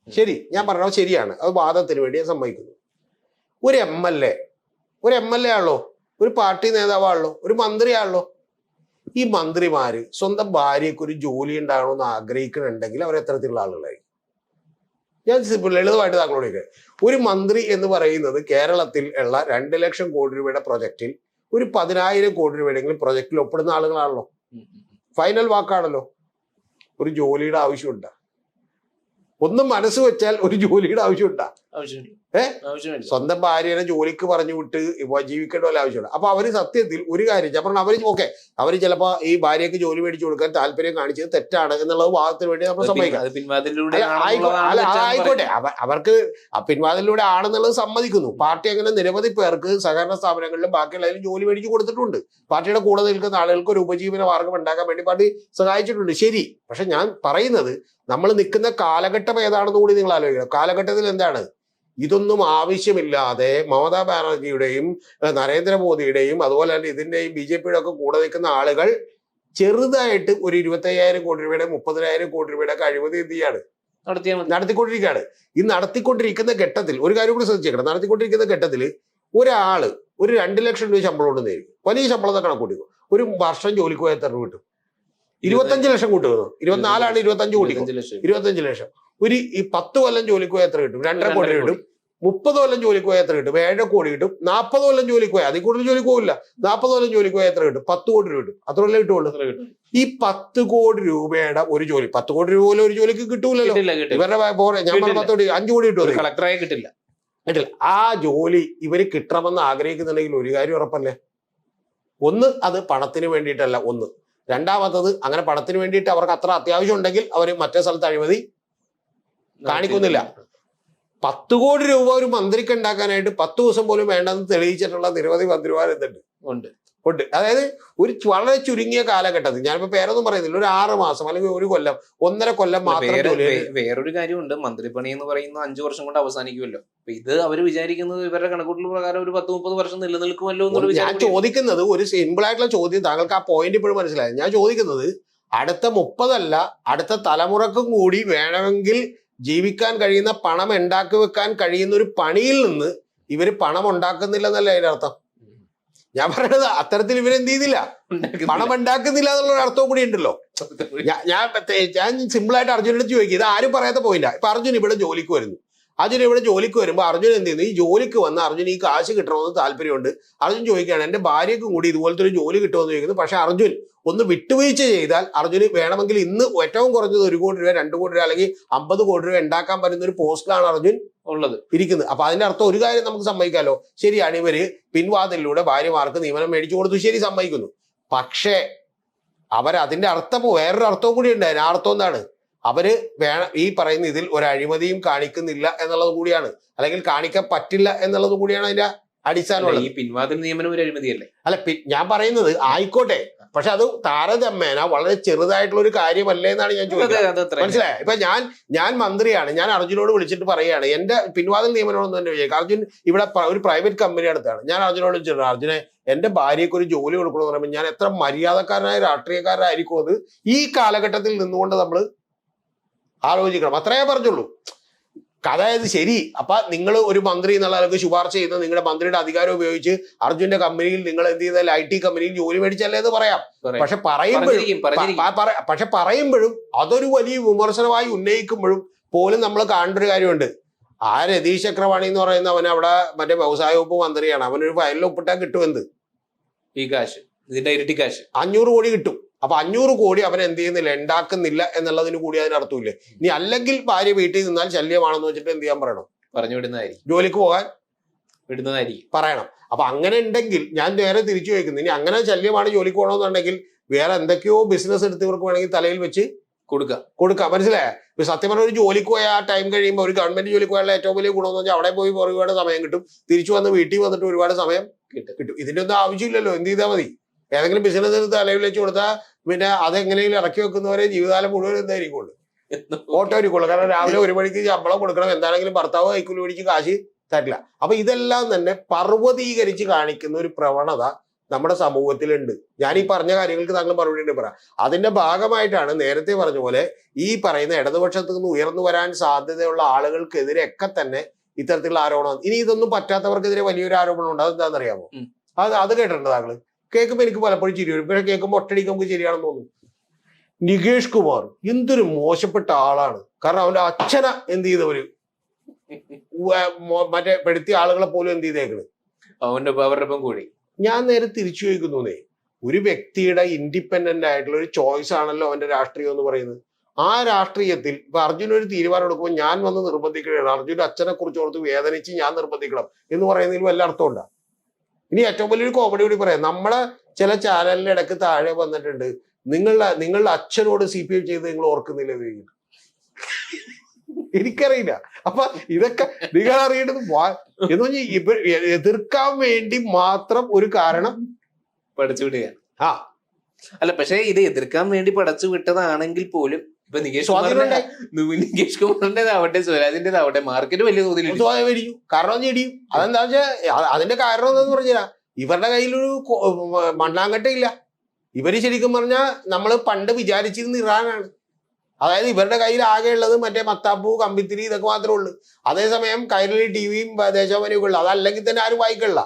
ശരി, ഞാൻ പറഞ്ഞത് ശരിയാണ്. അത് വാദത്തിന് വേണ്ടി ഞാൻ സമ്മതിക്കുന്നു. ഒരു MLA ആണല്ലോ, ഒരു പാർട്ടി നേതാവാണല്ലോ, ഒരു മന്ത്രിയാണല്ലോ. ഈ മന്ത്രിമാര് സ്വന്തം ഭാര്യയ്ക്ക് ഒരു ജോലി ഉണ്ടാകണമെന്ന് ആഗ്രഹിക്കുന്നുണ്ടെങ്കിൽ അവർ എത്തരത്തിലുള്ള ആളുകളായി? ഞാൻ ലളിതമായിട്ട് താങ്കളോട് ചോദിക്കാം. ഒരു മന്ത്രി എന്ന് പറയുന്നത് കേരളത്തിൽ ഉള്ള 2 ലക്ഷം കോടി രൂപയുടെ പ്രൊജക്റ്റിൽ ഒരു 10,000 കോടി രൂപയുടെങ്കിലും പ്രൊജക്റ്റിൽ ഒപ്പിടുന്ന ആളുകളാണല്ലോ. ഫൈനൽ വാക്കാണല്ലോ. ഒരു ജോലിയുടെ ആവശ്യമുണ്ടാ? ഒന്നും മനസ്സ് വെച്ചാൽ ഒരു ജോലിയുടെ ആവശ്യമുണ്ടാ? സ്വന്തം ഭാര്യനെ ജോലിക്ക് പറഞ്ഞു വിട്ട് ജീവിക്കേണ്ട പോലെ ആവശ്യമുണ്ട്. അപ്പൊ അവര് സത്യത്തിൽ ഒരു കാര്യം ഞാൻ പറഞ്ഞു, അവര് ചിലപ്പോ ഈ ഭാര്യയ്ക്ക് ജോലി മേടിച്ചു കൊടുക്കാൻ താല്പര്യം കാണിച്ചത് തെറ്റാണ് എന്നുള്ളത് വാദത്തിന് വേണ്ടി നമ്മൾ സമ്മതിക്കാം. ആയിക്കോട്ടെ, അവർക്ക് പിൻവാതിലൂടെ ആണെന്നുള്ളത് സമ്മതിക്കുന്നു. പാർട്ടി അങ്ങനെ നിരവധി പേർക്ക് സഹകരണ സ്ഥാപനങ്ങളിലും ബാക്കിയുള്ളതിലും ജോലി മേടിച്ചു കൊടുത്തിട്ടുണ്ട്. പാർട്ടിയുടെ കൂടെ നിൽക്കുന്ന ആളുകൾക്ക് ഒരു ഉപജീവന മാർഗം ഉണ്ടാക്കാൻ വേണ്ടി പാർട്ടി സഹായിച്ചിട്ടുണ്ട്. ശരി, പക്ഷെ ഞാൻ പറയുന്നത് നമ്മൾ നിൽക്കുന്ന കാലഘട്ടം ഏതാണെന്ന് കൂടി നിങ്ങൾ ആലോചിക്കണം. കാലഘട്ടത്തിൽ എന്താണ് ഇതൊന്നും ആവശ്യമില്ലാതെ മമതാ ബാനർജിയുടെയും നരേന്ദ്രമോദിയുടെയും അതുപോലെ തന്നെ ഇതിന്റെയും BJPയുടെ ഒക്കെ കൂടെ നിൽക്കുന്ന ആളുകൾ ചെറുതായിട്ട് ഒരു 25,000 കോടി രൂപയുടെ 30,000 കോടി രൂപയുടെ അഴിമതി എന്ത് ചെയ്യാണ്? നടത്തിക്കൊണ്ടിരിക്കുകയാണ്. ഈ നടത്തിക്കൊണ്ടിരിക്കുന്ന ഘട്ടത്തിൽ ഒരു കാര്യം കൂടി ശ്രദ്ധിച്ചേക്കണം. നടത്തിക്കൊണ്ടിരിക്കുന്ന ഘട്ടത്തിൽ ഒരാള് ഒരു 2 ലക്ഷം രൂപ ശമ്പളം ഉണ്ടെന്നായിരിക്കും, വലിയ ശമ്പളം കണക്ക് കൂട്ടിക്കും. ഒരു വർഷം ജോലിക്ക് പോയാൽ എത്ര കിട്ടും? 25 ലക്ഷം കൂട്ടുന്നു. 24 25 കൂട്ടിക്കും, 25 ലക്ഷം. ഒരു 10 കൊല്ലം ജോലിക്ക് പോയാൽ എത്ര കിട്ടും? 2.5 കോടി കിട്ടും. 30 കൊല്ലം ജോലിക്ക് പോയാൽ എത്ര കിട്ടും? 7 കോടി കിട്ടും. 40 കൊല്ലം ജോലിക്ക് പോയാൽ, അതിൽ കൂടുതൽ ജോലിക്ക് പോകില്ല, 40 കൊല്ലം ജോലിക്ക് പോയാൽ എത്ര കിട്ടും? 10 കോടി രൂപ കിട്ടും. അത്ര കൊല്ലം കിട്ടുള്ളൂ. ഈ 10 കോടി രൂപയുടെ ഒരു ജോലി, 10 കോടി രൂപ പോലും ഒരു ജോലിക്ക് കിട്ടൂലല്ലോ. ഇവരുടെ ഞാൻ പറഞ്ഞ 10 കോടി 5 കോടി കിട്ടും. കളക്ടറായി കിട്ടില്ല. ആ ജോലി ഇവര് കിട്ടണമെന്ന് ആഗ്രഹിക്കുന്നുണ്ടെങ്കിൽ ഒരു കാര്യം ഉറപ്പല്ലേ, ഒന്ന് അത് പണത്തിന് വേണ്ടിയിട്ടല്ല. ഒന്ന് രണ്ടാമത്തത് അങ്ങനെ പണത്തിന് വേണ്ടിയിട്ട് അവർക്ക് അത്ര അത്യാവശ്യം ഉണ്ടെങ്കിൽ അവർ മറ്റേ സ്ഥലത്ത് അഴിമതി കാണിക്കുന്നില്ല. 10 കോടി രൂപ ഒരു മന്ത്രിക്ക് ഉണ്ടാക്കാനായിട്ട് 10 ദിവസം പോലും വേണ്ടെന്ന് തെളിയിച്ചിട്ടുള്ള നിരവധി മന്ത്രിമാർ എന്തുണ്ട്? ഉണ്ട്. അതായത് ഒരു വളരെ ചുരുങ്ങിയ കാലഘട്ടത്തിൽ, ഞാനിപ്പോ പേരൊന്നും പറയുന്നില്ല, ഒരു 6 മാസം അല്ലെങ്കിൽ 1 കൊല്ലം 1.5 കൊല്ലം മാത്രം. വേറൊരു കാര്യമുണ്ട്, മന്ത്രിപ്പണി എന്ന് പറയുന്ന 5 വർഷം കൊണ്ട് അവസാനിക്കുമല്ലോ. ഇത് അവർ വിചാരിക്കുന്നത് ഇവരുടെ കണക്കൂട്ടൽ പ്രകാരം ഒരു 10-30 വർഷം നിലനിൽക്കുമല്ലോ എന്നുള്ള. ഞാൻ ചോദിക്കുന്നത് ഒരു സിമ്പിൾ ആയിട്ടുള്ള ചോദ്യം, താങ്കൾക്ക് ആ പോയിന്റ് ഇപ്പോഴും മനസ്സിലായത്. ഞാൻ ചോദിക്കുന്നത് അടുത്ത 30 അല്ല, അടുത്ത തലമുറക്കും കൂടി വേണമെങ്കിൽ ജീവിക്കാൻ കഴിയുന്ന, പണം ഉണ്ടാക്കി വെക്കാൻ കഴിയുന്ന ഒരു പണിയിൽ നിന്ന് ഇവര് പണം ഉണ്ടാക്കുന്നില്ല എന്നല്ല അതിന്റെ അർത്ഥം. ഞാൻ പറയുന്നത് അത്തരത്തിൽ ഇവരെന്ത് ചെയ്തില്ല, പണം ഉണ്ടാക്കുന്നില്ല എന്നുള്ള അർത്ഥവും കൂടി ഉണ്ടല്ലോ. ഞാൻ സിമ്പിൾ ആയിട്ട് അർജുനോട് ചോദിക്കും, ഇത് ആരും പറയാത്ത പോയിന്റാ. ഇപ്പൊ അർജുൻ ഇവിടെ ജോലിക്ക് വരുന്നു, അർജുൻ ഇവിടെ ജോലിക്ക് വരുമ്പോൾ അർജുൻ എന്ത് ചെയ്യുന്നു, ഈ ജോലിക്ക് വന്ന് അർജുൻ ഈ കാശ് കിട്ടണമെന്ന് താല്പര്യമുണ്ട്. അർജുൻ ചോദിക്കുകയാണ് എൻ്റെ ഭാര്യയ്ക്കും കൂടി ഇതുപോലത്തെ ഒരു ജോലി കിട്ടുമെന്ന് ചോദിക്കുന്നു. പക്ഷെ അർജുൻ ഒന്ന് വിട്ടുവീഴ്ച ചെയ്താൽ അർജുന് വേണമെങ്കിൽ ഇന്ന് ഏറ്റവും കുറഞ്ഞത് 1 കോടി രൂപ 2 കോടി രൂപ അല്ലെങ്കിൽ 50 കോടി രൂപ ഉണ്ടാക്കാൻ പറ്റുന്ന ഒരു പോസ്റ്റിലാണ് അർജുൻ ഉള്ളത് ഇരിക്കുന്നത്. അപ്പൊ അതിന്റെ അർത്ഥം ഒരു കാര്യം നമുക്ക് സമ്മതിക്കാമല്ലോ, ശരിയാണ് ഇവര് പിൻവാതിലൂടെ ഭാര്യമാർക്ക് നിയമനം മേടിച്ചു കൊടുത്തു, ശരി സമ്മതിക്കുന്നു. പക്ഷേ അതിന്റെ അർത്ഥം വേറൊരു അർത്ഥവും കൂടി ഉണ്ട്. ആ അർത്ഥം എന്താണ്, അവര് ഈ പറയുന്ന ഇതിൽ ഒരു അഴിമതിയും കാണിക്കുന്നില്ല എന്നുള്ളത് കൂടിയാണ്, അല്ലെങ്കിൽ കാണിക്കാൻ പറ്റില്ല എന്നുള്ളത് കൂടിയാണ് അതിന്റെ അടിസ്ഥാനം. ഈ പിൻവാതിൽ നിയമനം ഒരു അഴിമതിയല്ലേ? അല്ല, ഞാൻ പറയുന്നത് ആയിക്കോട്ടെ, പക്ഷെ അത് താരതമ്യേന വളരെ ചെറുതായിട്ടുള്ള ഒരു കാര്യമല്ലേ എന്നാണ് ഞാൻ ചോദിക്കുന്നത്. മനസ്സിലായോ? ഇപ്പൊ ഞാൻ മന്ത്രിയാണ്, ഞാൻ അർജുനോട് വിളിച്ചിട്ട് പറയുകയാണ് എന്റെ പിൻവാതിൽ നിയമനമാണെന്ന് തന്നെ വിചാരിക്കും. അർജുൻ ഇവിടെ ഒരു പ്രൈവറ്റ് കമ്പനി അടുത്താണ്. ഞാൻ അർജുനോട് വിളിച്ചിട്ടുണ്ട്, അർജുനെ എന്റെ ഭാര്യയ്ക്ക് ഒരു ജോലി കൊടുക്കണമെന്ന് പറയുമ്പോൾ ഞാൻ എത്ര മര്യാദക്കാരനായ രാഷ്ട്രീയക്കാരനായിരിക്കും അത് ഈ കാലഘട്ടത്തിൽ നിന്നുകൊണ്ട് നമ്മൾ ആലോചിക്കണം. അത്രയേ പറഞ്ഞുള്ളൂ. അതായത് ശരി, അപ്പൊ നിങ്ങൾ ഒരു മന്ത്രി എന്നുള്ള ആൾക്ക് ശുപാർശ ചെയ്യുന്ന നിങ്ങളുടെ മന്ത്രിയുടെ അധികാരം ഉപയോഗിച്ച് അർജുന്റെ കമ്പനിയിൽ നിങ്ങൾ എന്ത് ചെയ്താൽ IT കമ്പനിയിൽ ജോലി മേടിച്ചല്ലേ എന്ന് പറയാം. പക്ഷെ പറയുമ്പോഴും അതൊരു വലിയ വിമർശനമായി ഉന്നയിക്കുമ്പോഴും പോലും നമ്മൾ കാണേണ്ട ഒരു കാര്യമുണ്ട്. രതീഷ് ചക്രവാണി എന്ന് പറയുന്ന അവൻ അവിടെ മറ്റേ വ്യവസായ വകുപ്പ് മന്ത്രിയാണ്. അവനൊരു ഫയലിൽ ഒപ്പിട്ടാൽ കിട്ടുമെന്ത് ഈ കാശ്, ഇതിന്റെ ഇരട്ടി കാശ് 500 കോടി കിട്ടും. അപ്പൊ 500 കോടി അവൻ എന്ത് ചെയ്യുന്നില്ല, ഉണ്ടാക്കുന്നില്ല എന്നുള്ളതിന് കൂടി അതിനർത്ഥമില്ലേ. ഇനി അല്ലെങ്കിൽ ഭാര്യ വീട്ടിൽ നിന്നാൽ ശല്യമാണെന്ന് വെച്ചിട്ട് എന്ത് ചെയ്യാൻ പറയണം, പറഞ്ഞു വിടുന്നതായിരിക്കും, ജോലിക്ക് പോകാൻ വിടുന്നതായിരിക്കും പറയണം. അപ്പൊ അങ്ങനെ ഉണ്ടെങ്കിൽ ഞാൻ നേരെ തിരിച്ചു ചോദിക്കുന്നു, ഇനി അങ്ങനെ ശല്യമാണ് ജോലിക്ക് പോകണമെന്നുണ്ടെങ്കിൽ വേറെ എന്തൊക്കെയോ ബിസിനസ് എടുത്തവർക്ക് വേണമെങ്കിൽ തലയിൽ വെച്ച് കൊടുക്കാം. മനസ്സിലായേ? ഇപ്പൊ സത്യം പറഞ്ഞ ഒരു ജോലിക്ക് പോയ ആ ടൈം കഴിയുമ്പോൾ ഒരു ഗവൺമെന്റ് ജോലിക്ക് പോയാലുള്ള ഏറ്റവും വലിയ ഗുണമെന്ന് വെച്ചാൽ അവിടെ പോയി ഒരുപാട് സമയം കിട്ടും, തിരിച്ചു വന്ന് വീട്ടിൽ വന്നിട്ട് ഒരുപാട് സമയം കിട്ടും. ഇതിന്റെ ഒന്നും ആവശ്യമില്ലല്ലോ, എന്ത് ചെയ്താൽ മതി, ഏതെങ്കിലും ബിസിനസ് തലയിൽ വെച്ച് കൊടുത്താൽ പിന്നെ അതെങ്ങനെയെങ്കിലും ഇറക്കി വെക്കുന്നവരെ ജീവിതകാലം മുഴുവൻ എന്തായിരിക്കുള്ളൂ, ഓട്ടോ ആയിരിക്കുള്ളൂ. കാരണം രാവിലെ 1 മണിക്ക് ശമ്പളം കൊടുക്കണം, എന്താണെങ്കിലും ഭർത്താവ് കൈക്കൂലി പിടിച്ച് കാശ് തരില്ല. അപ്പൊ ഇതെല്ലാം തന്നെ പർവ്വതീകരിച്ച് കാണിക്കുന്ന ഒരു പ്രവണത നമ്മുടെ സമൂഹത്തിലുണ്ട്. ഞാൻ ഈ പറഞ്ഞ കാര്യങ്ങൾക്ക് താങ്കൾ മറുപടി പറയാം. അതിന്റെ ഭാഗമായിട്ടാണ് നേരത്തെ പറഞ്ഞ പോലെ ഈ പറയുന്ന ഇടതുപക്ഷത്തു നിന്ന് ഉയർന്നു വരാൻ സാധ്യതയുള്ള ആളുകൾക്കെതിരെയൊക്കെ തന്നെ ഇത്തരത്തിലുള്ള ആരോപണം. ഇനി ഇതൊന്നും പറ്റാത്തവർക്കെതിരെ വലിയൊരു ആരോപണം ഉണ്ട്. അതെന്താണെന്നറിയാമോ? അത് കേട്ടിട്ടുണ്ട് താങ്കൾ? കേൾക്കുമ്പോൾ എനിക്ക് പലപ്പോഴും ചിരി വരും, പക്ഷെ കേൾക്കുമ്പോൾ ഒറ്റടിക്ക് നമുക്ക് ശരിയാണെന്ന് തോന്നുന്നു. നികേഷ് കുമാർ എന്തൊരു മോശപ്പെട്ട ആളാണ്. കാരണം അവന്റെ അച്ഛന എന്ത് ചെയ്തവര് മറ്റേ പെടുത്തിയ ആളുകളെ പോലും എന്ത് ചെയ്തേക്കണ് അവരുടെ കൂടി. ഞാൻ നേരെ തിരിച്ചു ചോദിക്കുന്നേ, ഒരു വ്യക്തിയുടെ ഇൻഡിപെൻഡന്റ് ആയിട്ടുള്ള ഒരു ചോയ്സ് ആണല്ലോ അവന്റെ രാഷ്ട്രീയം എന്ന് പറയുന്നത്. ആ രാഷ്ട്രീയത്തിൽ ഇപ്പൊ അർജുൻ ഒരു തീരുമാനം എടുക്കുമ്പോൾ ഞാൻ വന്ന് നിർബന്ധിക്കുകയാണ്, അർജുന്റെ അച്ഛനെ കുറിച്ച് ഓർത്ത് വേദനിച്ച് ഞാൻ നിർബന്ധിക്കണം എന്ന് പറയുന്നതിൽ വല്ല അർത്ഥമുണ്ടോ? ഇനി ഏറ്റവും വലിയൊരു കോമഡി കൂടി പറയാം. നമ്മളെ ചില ചാനലിന്റെ ഇടയ്ക്ക് താഴെ വന്നിട്ടുണ്ട്, നിങ്ങളുടെ അച്ഛനോട് CPM ചെയ്ത് നിങ്ങൾ ഓർക്കുന്നില്ല. എനിക്കറിയില്ല. അപ്പൊ ഇതൊക്കെ നിങ്ങൾ അറിയേണ്ടത് എന്ന് പറഞ്ഞാൽ എതിർക്കാൻ വേണ്ടി മാത്രം ഒരു കാരണം പഠിച്ചു വിടുക. അല്ല, പക്ഷെ ഇത് എതിർക്കാൻ വേണ്ടി പഠിച്ചു വിട്ടതാണെങ്കിൽ പോലും ഇപ്പൊ നികേഷ് കുമാറിന്റേതാവട്ടെ സ്വരാജിന്റേതാവട്ടെ മാർക്കറ്റ് വലിയ തോതിൽ കാരണം ഇടിയും. അതെന്താ വെച്ചാൽ അതിന്റെ കാരണം എന്താന്ന് പറഞ്ഞാ ഇവരുടെ കയ്യിലൊരു മണ്ണാങ്കട്ടയില്ല. ഇവര് ശരിക്കും പറഞ്ഞാൽ നമ്മൾ പണ്ട് വിചാരിച്ചിരുന്ന ഇറാനാണ്. അതായത് ഇവരുടെ കയ്യിൽ ആകെ ഉള്ളത് മറ്റേ മത്താപ്പൂ, കമ്പിത്തിരി ഇതൊക്കെ മാത്രമേ ഉള്ളൂ. അതേസമയം കൈരളി TVയും ദേശാഭിമാനിയൊക്കെ ഉള്ളു. അതല്ലെങ്കിൽ തന്നെ ആരും വായിക്കില്ല.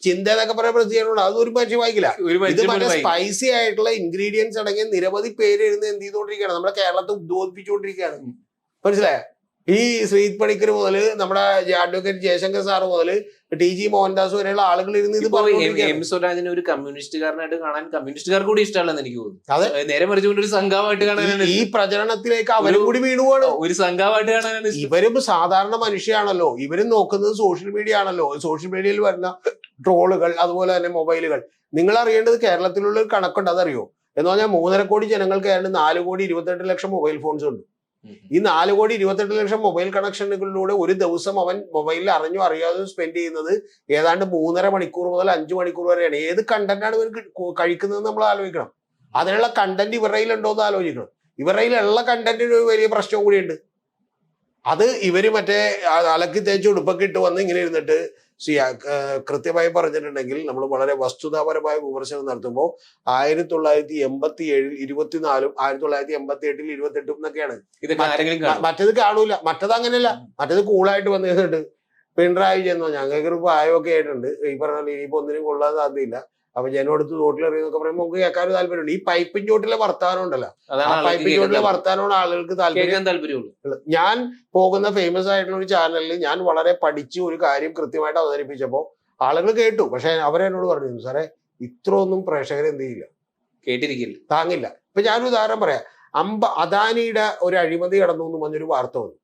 ചിന്ത എന്നൊക്കെ പറയാൻ പ്രസിദ്ധീകരണം അത് ഒരു മനുഷ്യൻ വായിക്കില്ല. ഇത് മറ്റേ സ്പൈസി ആയിട്ടുള്ള ഇൻഗ്രീഡിയൻസ് അടങ്ങിയ നിരവധി പേര് എഴുതി എന്ത് ചെയ്തുകൊണ്ടിരിക്കുകയാണ്, നമ്മുടെ കേരളത്തെ ഉദ്ബോധിപ്പിച്ചുകൊണ്ടിരിക്കുകയാണ്. മനസ്സിലായോ? ഈ ശ്രീത് പണിക്കർ മുതൽ നമ്മുടെ അഡ്വക്കേറ്റ് ജയശങ്കർ സാറ് മുതൽ TG മോഹൻദാസ് വരെയുള്ള ആളുകൾ ഇരുന്ന് ഇത് സ്വരാജിനെ ഒരു കമ്മ്യൂണിസ്റ്റുകാരനായിട്ട് കാണാൻ കമ്മ്യൂണിസ്റ്റുകാർക്ക് കൂടി ഇഷ്ടമല്ലെന്ന് എനിക്ക് തോന്നുന്നു. നേരെ മറിച്ചുകൊണ്ട് ഒരു സംഘമായിട്ട് കാണാനാണ് ഈ പ്രചരണത്തിലേക്ക് അവരും കൂടി വീണുപോകണം. ഒരു സംഘമായിട്ട് കാണാനാണ്. ഇവരും സാധാരണ മനുഷ്യയാണല്ലോ, ഇവരും നോക്കുന്നത് സോഷ്യൽ മീഡിയ ആണല്ലോ. സോഷ്യൽ മീഡിയയിൽ വരുന്ന ട്രോളുകൾ, അതുപോലെ തന്നെ മൊബൈലുകൾ. നിങ്ങൾ അറിയേണ്ടത് കേരളത്തിലുള്ള ഒരു കണക്കുണ്ട്, അതറിയോ? എന്ന് പറഞ്ഞാൽ 3.5 കോടി ജനങ്ങൾക്ക് ഏതാണ്ട് 4,28,00,000 മൊബൈൽ ഫോൺസ് ഉണ്ട്. ഈ 4,28,00,000 മൊബൈൽ കണക്ഷനുകളിലൂടെ ഒരു ദിവസം അവൻ മൊബൈലിൽ അറിഞ്ഞോ അറിയാതെ സ്പെൻഡ് ചെയ്യുന്നത് ഏതാണ്ട് 3.5 മണിക്കൂർ മുതൽ 5 മണിക്കൂർ വരെയാണ്. ഏത് കണ്ടന്റാണ് ഇവർ കഴിക്കുന്നത് നമ്മൾ ആലോചിക്കണം. അതിനുള്ള കണ്ടന്റ് ഇവരുടെ കയ്യിലുണ്ടോ എന്ന് ആലോചിക്കണം. ഇവരുടെ കയ്യിലുള്ള കണ്ടന്റിന് ഒരു വലിയ പ്രശ്നവും കൂടിയുണ്ട്. അത് ഇവര് മറ്റേ അലക്കി തേച്ച് ഉടുപ്പൊക്കെ ഇട്ട് വന്ന് ഇങ്ങനെ ഇരുന്നിട്ട് കൃത്യമായി പറഞ്ഞിട്ടുണ്ടെങ്കിൽ നമ്മൾ വളരെ വസ്തുതാപരമായ വിമർശനം നടത്തുമ്പോൾ 1987 24 1988 28 എന്നൊക്കെയാണ്. മറ്റേത് കാണൂല. മറ്റത് അങ്ങനെയല്ല. മറ്റേത് കൂളായിട്ട് വന്നു കഴിഞ്ഞിട്ട് പിണറായി ചെന്നോ ഞങ്ങൾക്ക് ഒരു പ്രായമൊക്കെ ആയിട്ടുണ്ട്, ഈ പറഞ്ഞ ഇനിയിപ്പോ ഒന്നിനും കൊള്ളാൻ സാധ്യതയില്ല, അപ്പൊ ജനമെടുത്ത് തോട്ടിലെറിയെന്നൊക്കെ പറയുമ്പോൾ നമുക്ക് കേൾക്കാനും താല്പര്യമുണ്ട്. ഈ പൈപ്പിൻ ചോട്ടിലെ വർത്താനം ഉണ്ടല്ലോ, ആ പൈപ്പിൻ ചോട്ടിലെ വർത്താനമാണ് ആളുകൾക്ക് താല്പര്യം. ഞാൻ പോകുന്ന ഫേമസ് ആയിട്ടുള്ള ഒരു ചാനലിൽ ഞാൻ വളരെ പഠിച്ച് ഒരു കാര്യം കൃത്യമായിട്ട് അവതരിപ്പിച്ചപ്പോൾ ആളുകൾ കേട്ടു. പക്ഷെ അവരെന്നോട് പറഞ്ഞു, സാറേ ഇത്രയൊന്നും പ്രേക്ഷകർ എന്ത് ചെയ്യില്ല, കേട്ടിരിക്കില്ല, താങ്ങില്ല. ഇപ്പൊ ഞാനൊരു ഉദാഹരണം പറയാം. അദാനിയുടെ ഒരു അഴിമതി കടന്നു എന്ന് പറഞ്ഞൊരു വാർത്ത വന്നു.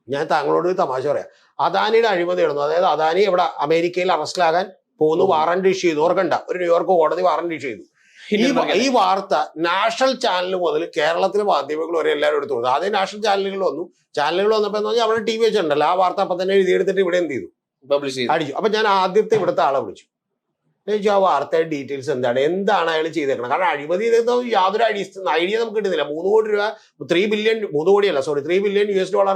ഞാൻ താങ്കളോട് ഒരു തമാശ പറയാം. അദാനിയുടെ അഴിമതി നടന്നു, അതായത് അദാനി ഇവിടെ അമേരിക്കയിൽ അറസ്റ്റിലാകാൻ പോകുന്നു, വാറണ്ട് ഇഷ്യൂ ചെയ്തു. ഓർക്കണ്ട, ഒരു ന്യൂയോർക്ക് കോടതി വാറണ്ട് ഇഷ്യൂ ചെയ്തു. ഈ വാർത്ത നാഷണൽ ചാനൽ മുതൽ കേരളത്തിലെ മാധ്യമങ്ങൾ വരെ എല്ലാവരും എടുത്തു കൊടുത്തു. ആദ്യം നാഷണൽ ചാനലുകൾ വന്നു. ചാനലുകൾ വന്നപ്പോൾ എന്ന് പറഞ്ഞാൽ അവിടെ ടി വി വെച്ചിട്ടുണ്ടല്ലോ, ആ വാർത്ത അപ്പൊ തന്നെ എഴുതിയെടുത്തിട്ട് ഇവിടെ എന്ത് ചെയ്തു, അടിച്ചു. അപ്പൊ ഞാൻ ആദ്യത്തെ ഇവിടുത്തെ ആളെ വിളിച്ചു. ചോദിച്ചു, ആ വാർത്തയുടെ ഡീറ്റെയിൽസ് എന്താണ് അയാൾ ചെയ്തേക്കണം. കാരണം അഴിമതി യാതൊരു ഐഡിയ നമുക്ക് കിട്ടുന്നില്ല. 3 കോടി രൂപ, 3 ബില്യൺ $3 ബില്യൺ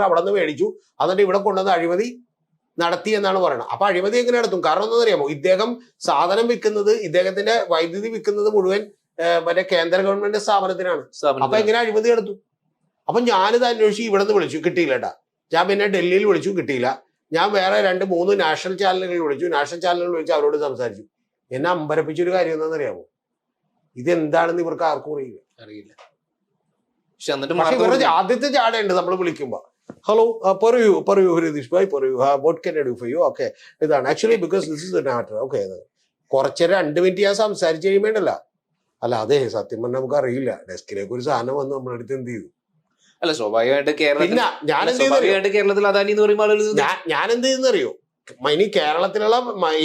അവിടെ നിന്ന് മേടിച്ചു, എന്നിട്ട് ഇവിടെ കൊണ്ടുവന്ന് അഴിമതി നടത്തി എന്നാണ് പറയുന്നത്. അപ്പൊ അഴിമതി എങ്ങനെ നടത്തും? കാരണം എന്താണെന്നറിയാമോ, ഇദ്ദേഹം സാധനം വിൽക്കുന്നത്, ഇദ്ദേഹത്തിന്റെ വൈദ്യുതി വിൽക്കുന്നത് മുഴുവൻ മറ്റേ കേന്ദ്ര ഗവൺമെന്റ് സ്ഥാപനത്തിനാണ്. അപ്പൊ എങ്ങനെ അഴിമതി നടത്തും? അപ്പൊ ഞാനിത് അന്വേഷിച്ച് ഇവിടെ നിന്ന് വിളിച്ചു, കിട്ടിയില്ല കേട്ടാ. ഞാൻ പിന്നെ ഡൽഹിയിൽ വിളിച്ചു, കിട്ടിയില്ല. ഞാൻ വേറെ 2-3 നാഷണൽ ചാനലുകൾ വിളിച്ചു. നാഷണൽ ചാനലുകൾ വിളിച്ച് അവരോട് സംസാരിച്ചു. എന്നെ അമ്പരപ്പിച്ചൊരു കാര്യം എന്താണെന്നറിയാമോ, ഇതെന്താണെന്ന് ഇവർക്ക് ആർക്കും അറിയില്ല. പക്ഷെ ആദ്യത്തെ ചാടയുണ്ട് നമ്മൾ വിളിക്കുമ്പോ, ഹലോ പറയൂ ഹരിതീഷ് ഭായ്, പറയൂ, what can I do for you? Okay, ഇതാണ് actually because this is the matter. Okay, കുറച്ച് 2 മിനിറ്റ് ഞാൻ സംസാരിച്ച് കഴിയുമ്പോണ്ടല്ല, അല്ല അതെ സത്യം പറഞ്ഞാൽ നമുക്ക് അറിയില്ല, ഡെസ്കിലേക്ക് ഒരു സാധനം വന്ന് നമ്മളെടുത്ത് എന്ത് ചെയ്തു. അല്ല സ്വാഭാവികമായിട്ട് ഞാൻ എന്ത് ചെയ്യുന്നറിയോ, ഇനി കേരളത്തിലുള്ള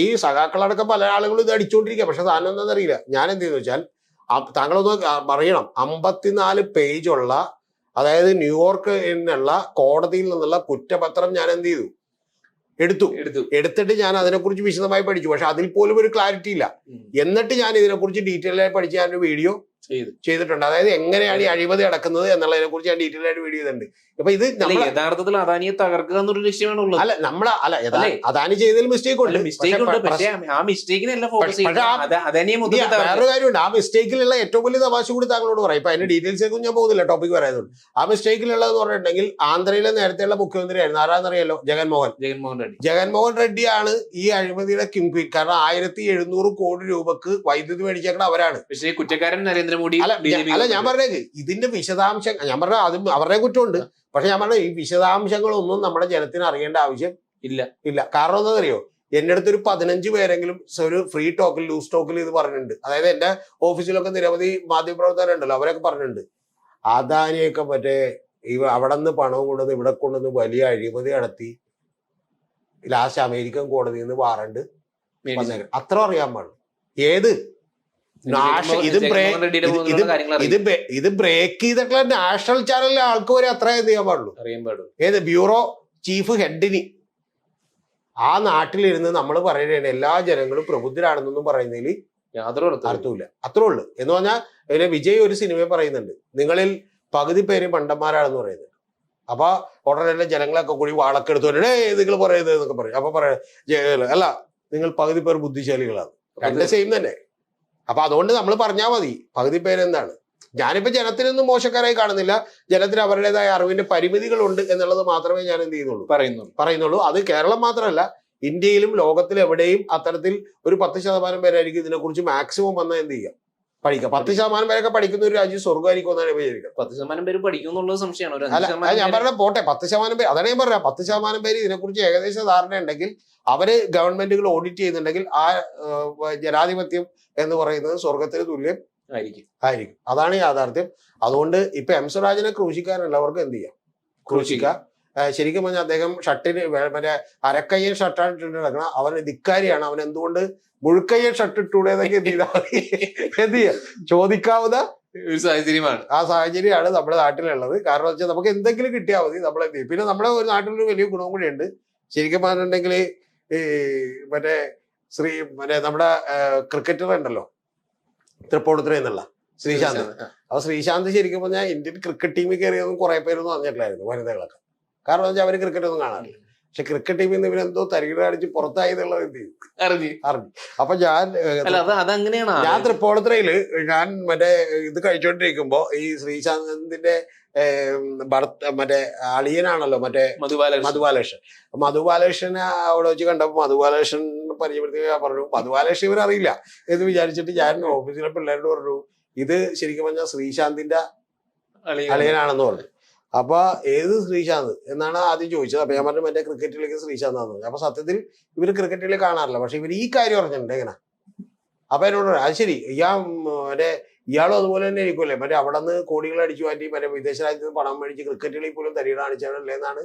ഈ സഖാക്കളടക്കം പല ആളുകളും ഇത് അടിച്ചുകൊണ്ടിരിക്കുക. പക്ഷെ സാധനം എന്താണെന്നറിയില്ല. ഞാൻ എന്ത് ചെയ്യുന്നു വെച്ചാൽ, താങ്കളൊന്ന് പറയണം, 54 പേജുള്ള, അതായത് ന്യൂയോർക്ക് എന്നുള്ള കോടതിയിൽ നിന്നുള്ള കുറ്റപത്രം ഞാൻ എന്ത് ചെയ്തു, എടുത്തിട്ട് ഞാൻ അതിനെക്കുറിച്ച് വിശദമായി പഠിച്ചു. പക്ഷെ അതിൽ പോലും ഒരു ക്ലാരിറ്റി ഇല്ല. എന്നിട്ട് ഞാൻ ഇതിനെക്കുറിച്ച് ഡീറ്റെയിൽ ആയി പഠിച്ച് ഞാനൊരു വീഡിയോ ചെയ്തിട്ടുണ്ട്. അതായത് എങ്ങനെയാണ് ഈ അഴിമതി നടക്കുന്നത് എന്നുള്ളതിനെ കുറിച്ച് ഞാൻ ഡീറ്റെയിൽ ആയിട്ട് വീഡിയോ ചെയ്തിട്ടുണ്ട്. അപ്പൊ ഇത് യഥാർത്ഥത്തിൽ അദാനിയെ തകർക്കുക എന്നൊരു ലക്ഷ്യമാണുള്ളത്. അദാനി ചെയ്തതിൽ മിസ്റ്റേക്ക് ഉണ്ട്. വേറൊരു കാര്യമുണ്ട്, ആ മിസ്റ്റേക്കിലുള്ള ഏറ്റവും വലിയ തമാശ കൂടി താങ്കളോട് പറയാം. ഇപ്പൊ അതിന്റെ ഡീറ്റെയിൽസിലേക്കും ഞാൻ പോകുന്നില്ല, ടോപ്പിക് പറയാനുണ്ട്. ആ മിസ്റ്റേക്കിലുള്ളതെന്ന് പറഞ്ഞിട്ടുണ്ടെങ്കിൽ, ആന്ധ്രയിലെ നേരത്തെയുള്ള മുഖ്യമന്ത്രിയായിരുന്നു, ആരാന്നറിയാലോ, ജഗൻമോഹൻ റെഡ്ഡിയാണ് ഈ അഴിമതിയുടെ കിങ് പിൻ. കാരണം 1700 കോടി രൂപക്ക് വൈദ്യുതി മേടിച്ചേക്കണം അവരാണ്. പക്ഷേ കുറ്റക്കാരൻ നരേന്ദ്രമോദി. അല്ല ഞാൻ പറഞ്ഞേക്ക്, ഇതിന്റെ വിശദാംശം ഞാൻ പറഞ്ഞ അത് അവരുടെ കുറ്റമുണ്ട്. പക്ഷെ ഞാൻ പറഞ്ഞ ഈ വിശദാംശങ്ങളൊന്നും നമ്മുടെ ജനത്തിന് അറിയേണ്ട ആവശ്യം ഇല്ല. കാരണം എന്താ അറിയോ, എന്റെ അടുത്ത് ഒരു 15 പേരെങ്കിലും ഒരു ഫ്രീ ടോക്കിൽ, ലൂസ് ടോക്കിൽ ഇത് പറഞ്ഞിട്ടുണ്ട്. അതായത് എന്റെ ഓഫീസിലൊക്കെ നിരവധി മാധ്യമപ്രവർത്തകരുണ്ടല്ലോ, അവരൊക്കെ പറഞ്ഞിട്ടുണ്ട്, അദാനിയൊക്കെ മറ്റേ അവിടെ നിന്ന് പണവും കൊണ്ടുവന്ന് ഇവിടെ കൊണ്ടുവന്ന് വലിയ അഴിമതി നടത്തി ലാസ്റ്റ് അമേരിക്കൻ കോടതിയിൽ നിന്ന് വാറണ്ട് അത്ര അറിയാൻ പാടില്ല. ഏത് ഇത് ബ്രേക്ക് ചെയ്തിട്ടുള്ള നാഷണൽ ചാനലിലെ ആൾക്ക് വരെ അത്ര എന്ത് ചെയ്യാൻ പാടുള്ളൂ, ഏത് ബ്യൂറോ ചീഫ് ഹെഡിന് ആ നാട്ടിലിരുന്ന് നമ്മൾ പറയുന്നത് എല്ലാ ജനങ്ങളും പ്രബുദ്ധരാണെന്നൊന്നും പറയുന്നതിൽ യാതൊരു അർത്ഥമില്ല. അത്രേ ഉള്ളു. എന്ന് പറഞ്ഞാൽ പിന്നെ വിജയ് ഒരു സിനിമ പറയുന്നുണ്ട്, നിങ്ങളിൽ പകുതി പേര് പണ്ടന്മാരാണെന്ന് പറയുന്നത്. അപ്പൊ ഉടനെ ജനങ്ങളൊക്കെ കൂടി വാളക്കെടുത്തു നിങ്ങൾ പറയുന്നത് എന്നൊക്കെ പറയും. അപ്പൊ പറയാ അല്ല, നിങ്ങൾ പകുതി പേർ ബുദ്ധിശാലികളാണ്. രണ്ട് സെയിം തന്നെ. അപ്പൊ അതുകൊണ്ട് നമ്മൾ പറഞ്ഞാൽ മതി പകുതി പേരെന്താണ്. ഞാനിപ്പോ ജനത്തിനൊന്നും മോശക്കാരായി കാണുന്നില്ല. ജനത്തിന് അവരുടേതായ അറിവിന്റെ പരിമിതികളുണ്ട് എന്നുള്ളത് മാത്രമേ ഞാൻ എന്ത് ചെയ്യുന്നുള്ളൂ, പറയുന്നുള്ളൂ. അത് കേരളം മാത്രമല്ല, ഇന്ത്യയിലും ലോകത്തിലും എവിടെയും അത്തരത്തിൽ ഒരു 10% പേരായിരിക്കും ഇതിനെക്കുറിച്ച് മാക്സിമം വന്നാൽ എന്ത് ചെയ്യുക, പഠിക്കുക. 10% പേരൊക്കെ പഠിക്കുന്ന ഒരു രാജ്യം സ്വർഗ്ഗമായിരിക്കും എന്നാണ് വിചാരിക്കുക. 10% പേര് പഠിക്കും എന്നുള്ളത് സംശയമാണ്. അല്ല ഞാൻ പറഞ്ഞ പോട്ടെ, 10% പേര്, അതാണ് ഞാൻ പറഞ്ഞ 10% പേര് ഇതിനെക്കുറിച്ച് ഏകദേശ ധാരണ ഉണ്ടെങ്കിൽ, അവര് ഗവൺമെന്റുകൾ ഓഡിറ്റ് ചെയ്യുന്നുണ്ടെങ്കിൽ, ആ ജനാധിപത്യം എന്ന് പറയുന്നത് സ്വർഗത്തിന് തുല്യം ആയിരിക്കും. അതാണ് യാഥാർത്ഥ്യം. അതുകൊണ്ട് ഇപ്പൊ എം സ്വരാജിനെ ക്രൂശിക്കാനുള്ളവർക്ക് എന്ത് ചെയ്യാം, ക്രൂശിക്കാം. ശരിക്കും പറഞ്ഞാൽ അദ്ദേഹം ഷർട്ടിന് മറ്റേ അരക്കയ്യൻ ഷർട്ടാണ് ഇട്ടിട്ട് നടക്കണം. അവൻ ധിക്കാരിയാണ്. അവൻ എന്തുകൊണ്ട് മുഴുക്കയ്യൻ ഷർട്ട് ഇട്ടൂടേതൊക്കെ എന്ത് ചെയ്യാം ചോദിക്കാവുന്ന ഒരു സാഹചര്യമാണ്. ആ സാഹചര്യമാണ് നമ്മുടെ നാട്ടിലുള്ളത്. കാരണം വെച്ചാൽ നമുക്ക് എന്തെങ്കിലും കിട്ടിയാൽ മതി, നമ്മൾ എന്ത് ചെയ്യും. പിന്നെ നമ്മുടെ ഒരു നാട്ടിലൊരു വലിയ ഗുണവും കൂടിയുണ്ട്. ശരിക്കും പറഞ്ഞിട്ടുണ്ടെങ്കിൽ ഈ മറ്റേ നമ്മുടെ ക്രിക്കറ്റർ ഉണ്ടല്ലോ, തൃപ്പൂണിത്തുറ എന്നുള്ള ശ്രീശാന്ത്. അപ്പൊ ശ്രീശാന്ത് ശരിക്കും പറഞ്ഞാൽ ഇന്ത്യൻ ക്രിക്കറ്റ് ടീമിൽ കയറിയൊന്നും കുറെ പേരൊന്നും അറിഞ്ഞിട്ടില്ലായിരുന്നു, വനിതകളൊക്കെ. കാരണം വെച്ചാൽ അവര് ക്രിക്കറ്റ് ഒന്നും കാണാറില്ല. പക്ഷെ ക്രിക്കറ്റ് ടീമിൽ നിന്ന് ഇവരെന്തോ തരികിട അടിച്ച് പുറത്തായി എന്നുള്ളത് എന്ത് ചെയ്യും, അറിഞ്ഞു. അപ്പൊ ഞാൻ തൃപ്പൂണിത്തുറയില് ഞാൻ മറ്റേ ഇത് കഴിച്ചോണ്ടിരിക്കുമ്പോ ഈ ശ്രീശാന്തിന്റെ മറ്റേ അളിയനാണല്ലോ മറ്റേ മധുബാലകൃഷ്ണൻ. മധുബാലകൃഷ്ണനെ അവിടെ വെച്ച് കണ്ടപ്പോ മധുബാലകൃഷ്ണൻ പരിചയപ്പെടുത്തി ഞാൻ പറഞ്ഞു മധുബാലകൃഷ്ണൻ ഇവരറിയില്ല എന്ന് വിചാരിച്ചിട്ട് ഞാൻ ഓഫീസിലെ പിള്ളേരോട് പറഞ്ഞു ഇത് ശരിക്കും പറഞ്ഞാൽ ശ്രീശാന്തിന്റെ അളിയനാണെന്ന് പറഞ്ഞു. അപ്പൊ ഏത് ശ്രീശാന്ത് എന്നാണ് ആദ്യം ചോദിച്ചത്. അപ്പൊ ഞാൻ പറഞ്ഞു മറ്റേ ക്രിക്കറ്റിലേക്ക് ശ്രീശാന്ത് ആണെന്ന് പറഞ്ഞു. അപ്പൊ സത്യത്തിൽ ഇവര് ക്രിക്കറ്റിലേക്ക് കാണാറില്ല, പക്ഷെ ഇവര് ഈ കാര്യം പറഞ്ഞിട്ടുണ്ട് എങ്ങനെ. അപ്പൊ എന്നോട് അത് ശരി ഇയാളും അതുപോലെ തന്നെ ആയിരിക്കുമല്ലേ മറ്റേ അവിടെ നിന്ന് കോടികൾ അടിച്ചു മാറ്റി മറ്റേ വിദേശ രാജ്യത്ത് നിന്ന് പണം മേടിച്ച് ക്രിക്കറ്റുകളിൽ പോലും തരികട കാണിച്ചാണല്ലേ എന്നാണ്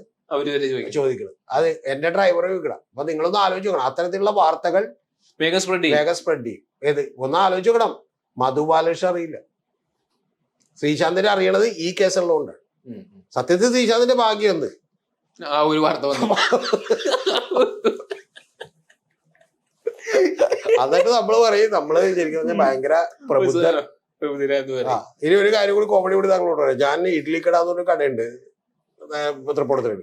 ചോദിക്കുന്നത്. അത് എന്റെ ഡ്രൈവറെ ചോദിക്കണം. അപ്പൊ നിങ്ങളൊന്ന് ആലോചിച്ച് നോക്കണം, അത്തരത്തിലുള്ള വാർത്തകൾ വേഗം സ്പ്രെഡ് ചെയ്യും. ഏത് ഒന്ന് ആലോചിച്ച് നോക്കണം. മധുബാലകൃഷ്ണൻ അറിയില്ല, ശ്രീശാന്തിനെ അറിയണത് ഈ കേസുള്ളതുകൊണ്ട്. സത്യത്തിൽ ശ്രീശാന്തിന്റെ ഭാഗ്യം എന്ത് ഒരു വാർത്ത എന്നിട്ട് നമ്മള് പറയും നമ്മള് ശരിക്കും ഭയങ്കര പ്രബുദ്ധ. ഇനി ഒരു കാര്യം കൂടി കോമഡി കൂടി താങ്കളോട് പറയാം. ഞാൻ ഇഡ്ലി കട എന്നൊരു കടയുണ്ട് തൃപ്പൂണിത്തുറയിൽ.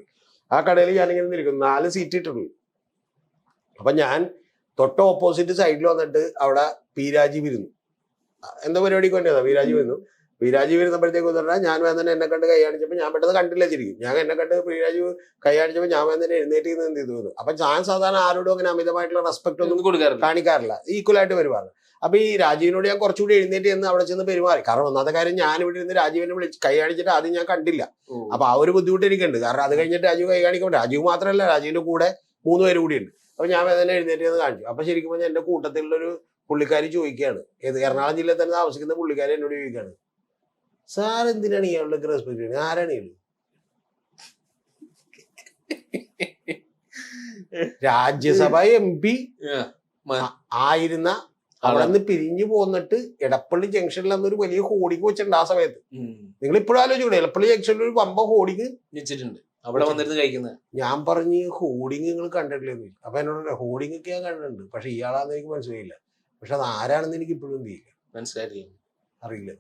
ആ കടയിൽ ഞാനിങ്ങനെ ഇരിക്കുന്നു, 4 സീറ്റ് ഇട്ടുള്ളൂ. അപ്പൊ ഞാൻ തൊട്ട് ഓപ്പോസിറ്റ് സൈഡിൽ വന്നിട്ട് അവിടെ പീരാജി വരുന്നു. എന്താ പരിപാടിക്ക് വേണ്ടിയതാ പീരാജി വരുന്നു. പീരാജി വരുന്നപ്പോഴത്തേക്ക് പറഞ്ഞാൽ ഞാൻ വേദന എന്നെ കണ്ട് കൈ കാണിച്ചപ്പോൾ ഞാൻ പെട്ടെന്ന് കണ്ടില്ല ശരിക്കും. ഞാൻ എന്നെ കണ്ട് പീരാജി കൈ കാണിച്ചപ്പോൾ ഞാൻ വേദന എഴുന്നേറ്റ് നിന്ന് എന്ത് ചെയ്തു. അപ്പൊ ഞാൻ സാധാരണ ആരോടും അങ്ങനെ അമിതമായിട്ടുള്ള റെസ്പെക്ട് ഒന്നും കാണിക്കാറില്ല, ഈക്വലായിട്ട് പെരുമാറില്ല. അപ്പൊ ഈ രാജീവിനോട് ഞാൻ കുറച്ചുകൂടി എഴുന്നേറ്റ് എന്ന് അവിടെ ചെന്ന് പെരുമാറി. കാരണം ഒന്നാമത്തെ കാര്യം ഞാൻ ഇവിടെ ഇരുന്ന് രാജീവിനെ വിളിച്ച് കൈ കാണിച്ചിട്ട് ആദ്യം ഞാൻ കണ്ടില്ല. അപ്പൊ ആ ഒരു ബുദ്ധിമുട്ട് എനിക്കുണ്ട്. കാരണം അത് കഴിഞ്ഞിട്ട് രാജീവ് കൈ കാണിക്കുമ്പോൾ രാജീവ് മാത്രമല്ല രാജീവിന്റെ കൂടെ 3 പേര് കൂടിയുണ്ട്. അപ്പൊ ഞാൻ വേദന എഴുന്നേറ്റ് എന്ന് കാണിച്ചു. അപ്പൊ ശരിക്കും പറഞ്ഞാൽ എന്റെ കൂട്ടത്തിലുള്ളൊരു പുള്ളിക്കാരി ചോദിക്കുകയാണ്, എറണാകുളം ജില്ലയിൽ തന്നെ താമസിക്കുന്ന പുള്ളിക്കാരി എന്നോട് ചോദിക്കുകയാണ്, സാർ എന്തിനാണ് ഇയാളുടെ റെസ്പെക്ട് ചെയ്യുന്നത്, ആരാണ് ഇയാള്? രാജ്യസഭ MP ആയിരുന്ന അവിടെ നിന്ന് പിരിഞ്ഞു പോന്നിട്ട് എടപ്പള്ളി ജംഗ്ഷനിൽ അന്നൊരു വലിയ ഹോർഡിങ് വെച്ചിട്ടുണ്ട്. ആ സമയത്ത് നിങ്ങൾ ഇപ്പോഴും ആലോചിക്കണം, എടപ്പള്ളി ജംഗ്ഷനിൽ ഒരു പമ്പ ഹോർഡിങ് വെച്ചിട്ടുണ്ട്, അവിടെ വന്നിരുന്ന് കഴിക്കുന്നത്. ഞാൻ പറഞ്ഞ് ഹോർഡിങ് നിങ്ങൾ കണ്ടിട്ടില്ലെന്ന്. അപ്പൊ എന്നോട് ഹോർഡിങ് ഒക്കെ ഞാൻ കണ്ടിട്ടുണ്ട്, പക്ഷെ ഇയാളാന്ന് എനിക്ക് മനസ്സിലായില്ല. പക്ഷെ അത് ആരാണെന്ന് എനിക്ക് ഇപ്പോഴും എന്ത് ചെയ്യില്ല, മനസ്സിലായില്ല, അറിയില്ല.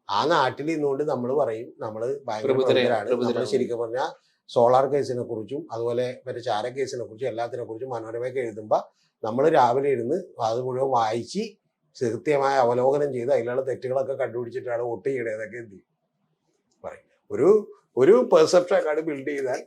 ആ നാട്ടിൽ ഇന്നുകൊണ്ട് നമ്മൾ പറയും നമ്മൾ ഭയങ്കര പ്രബുദ്ധരാണ്. നമ്മൾ ശരിക്കും പറഞ്ഞാൽ സോളാർ കേസിനെ കുറിച്ചും അതുപോലെ മറ്റേ ചാര കേസിനെ കുറിച്ചും എല്ലാത്തിനെ കുറിച്ചും മനോരമയൊക്കെ എഴുതുമ്പോ നമ്മൾ രാവിലെ ഇരുന്ന് അത് മുഴുവൻ വായിച്ച് കൃത്യമായ അവലോകനം ചെയ്ത് അതിലുള്ള തെറ്റുകളൊക്കെ കണ്ടുപിടിച്ചിട്ടാണ് വോട്ട് ചെയ്യണതൊക്കെ എന്ത് ചെയ്യും പറയും. ഒരു പെർസെപ്ഷൻ അങ്ങോട്ട് ബിൽഡ് ചെയ്താൽ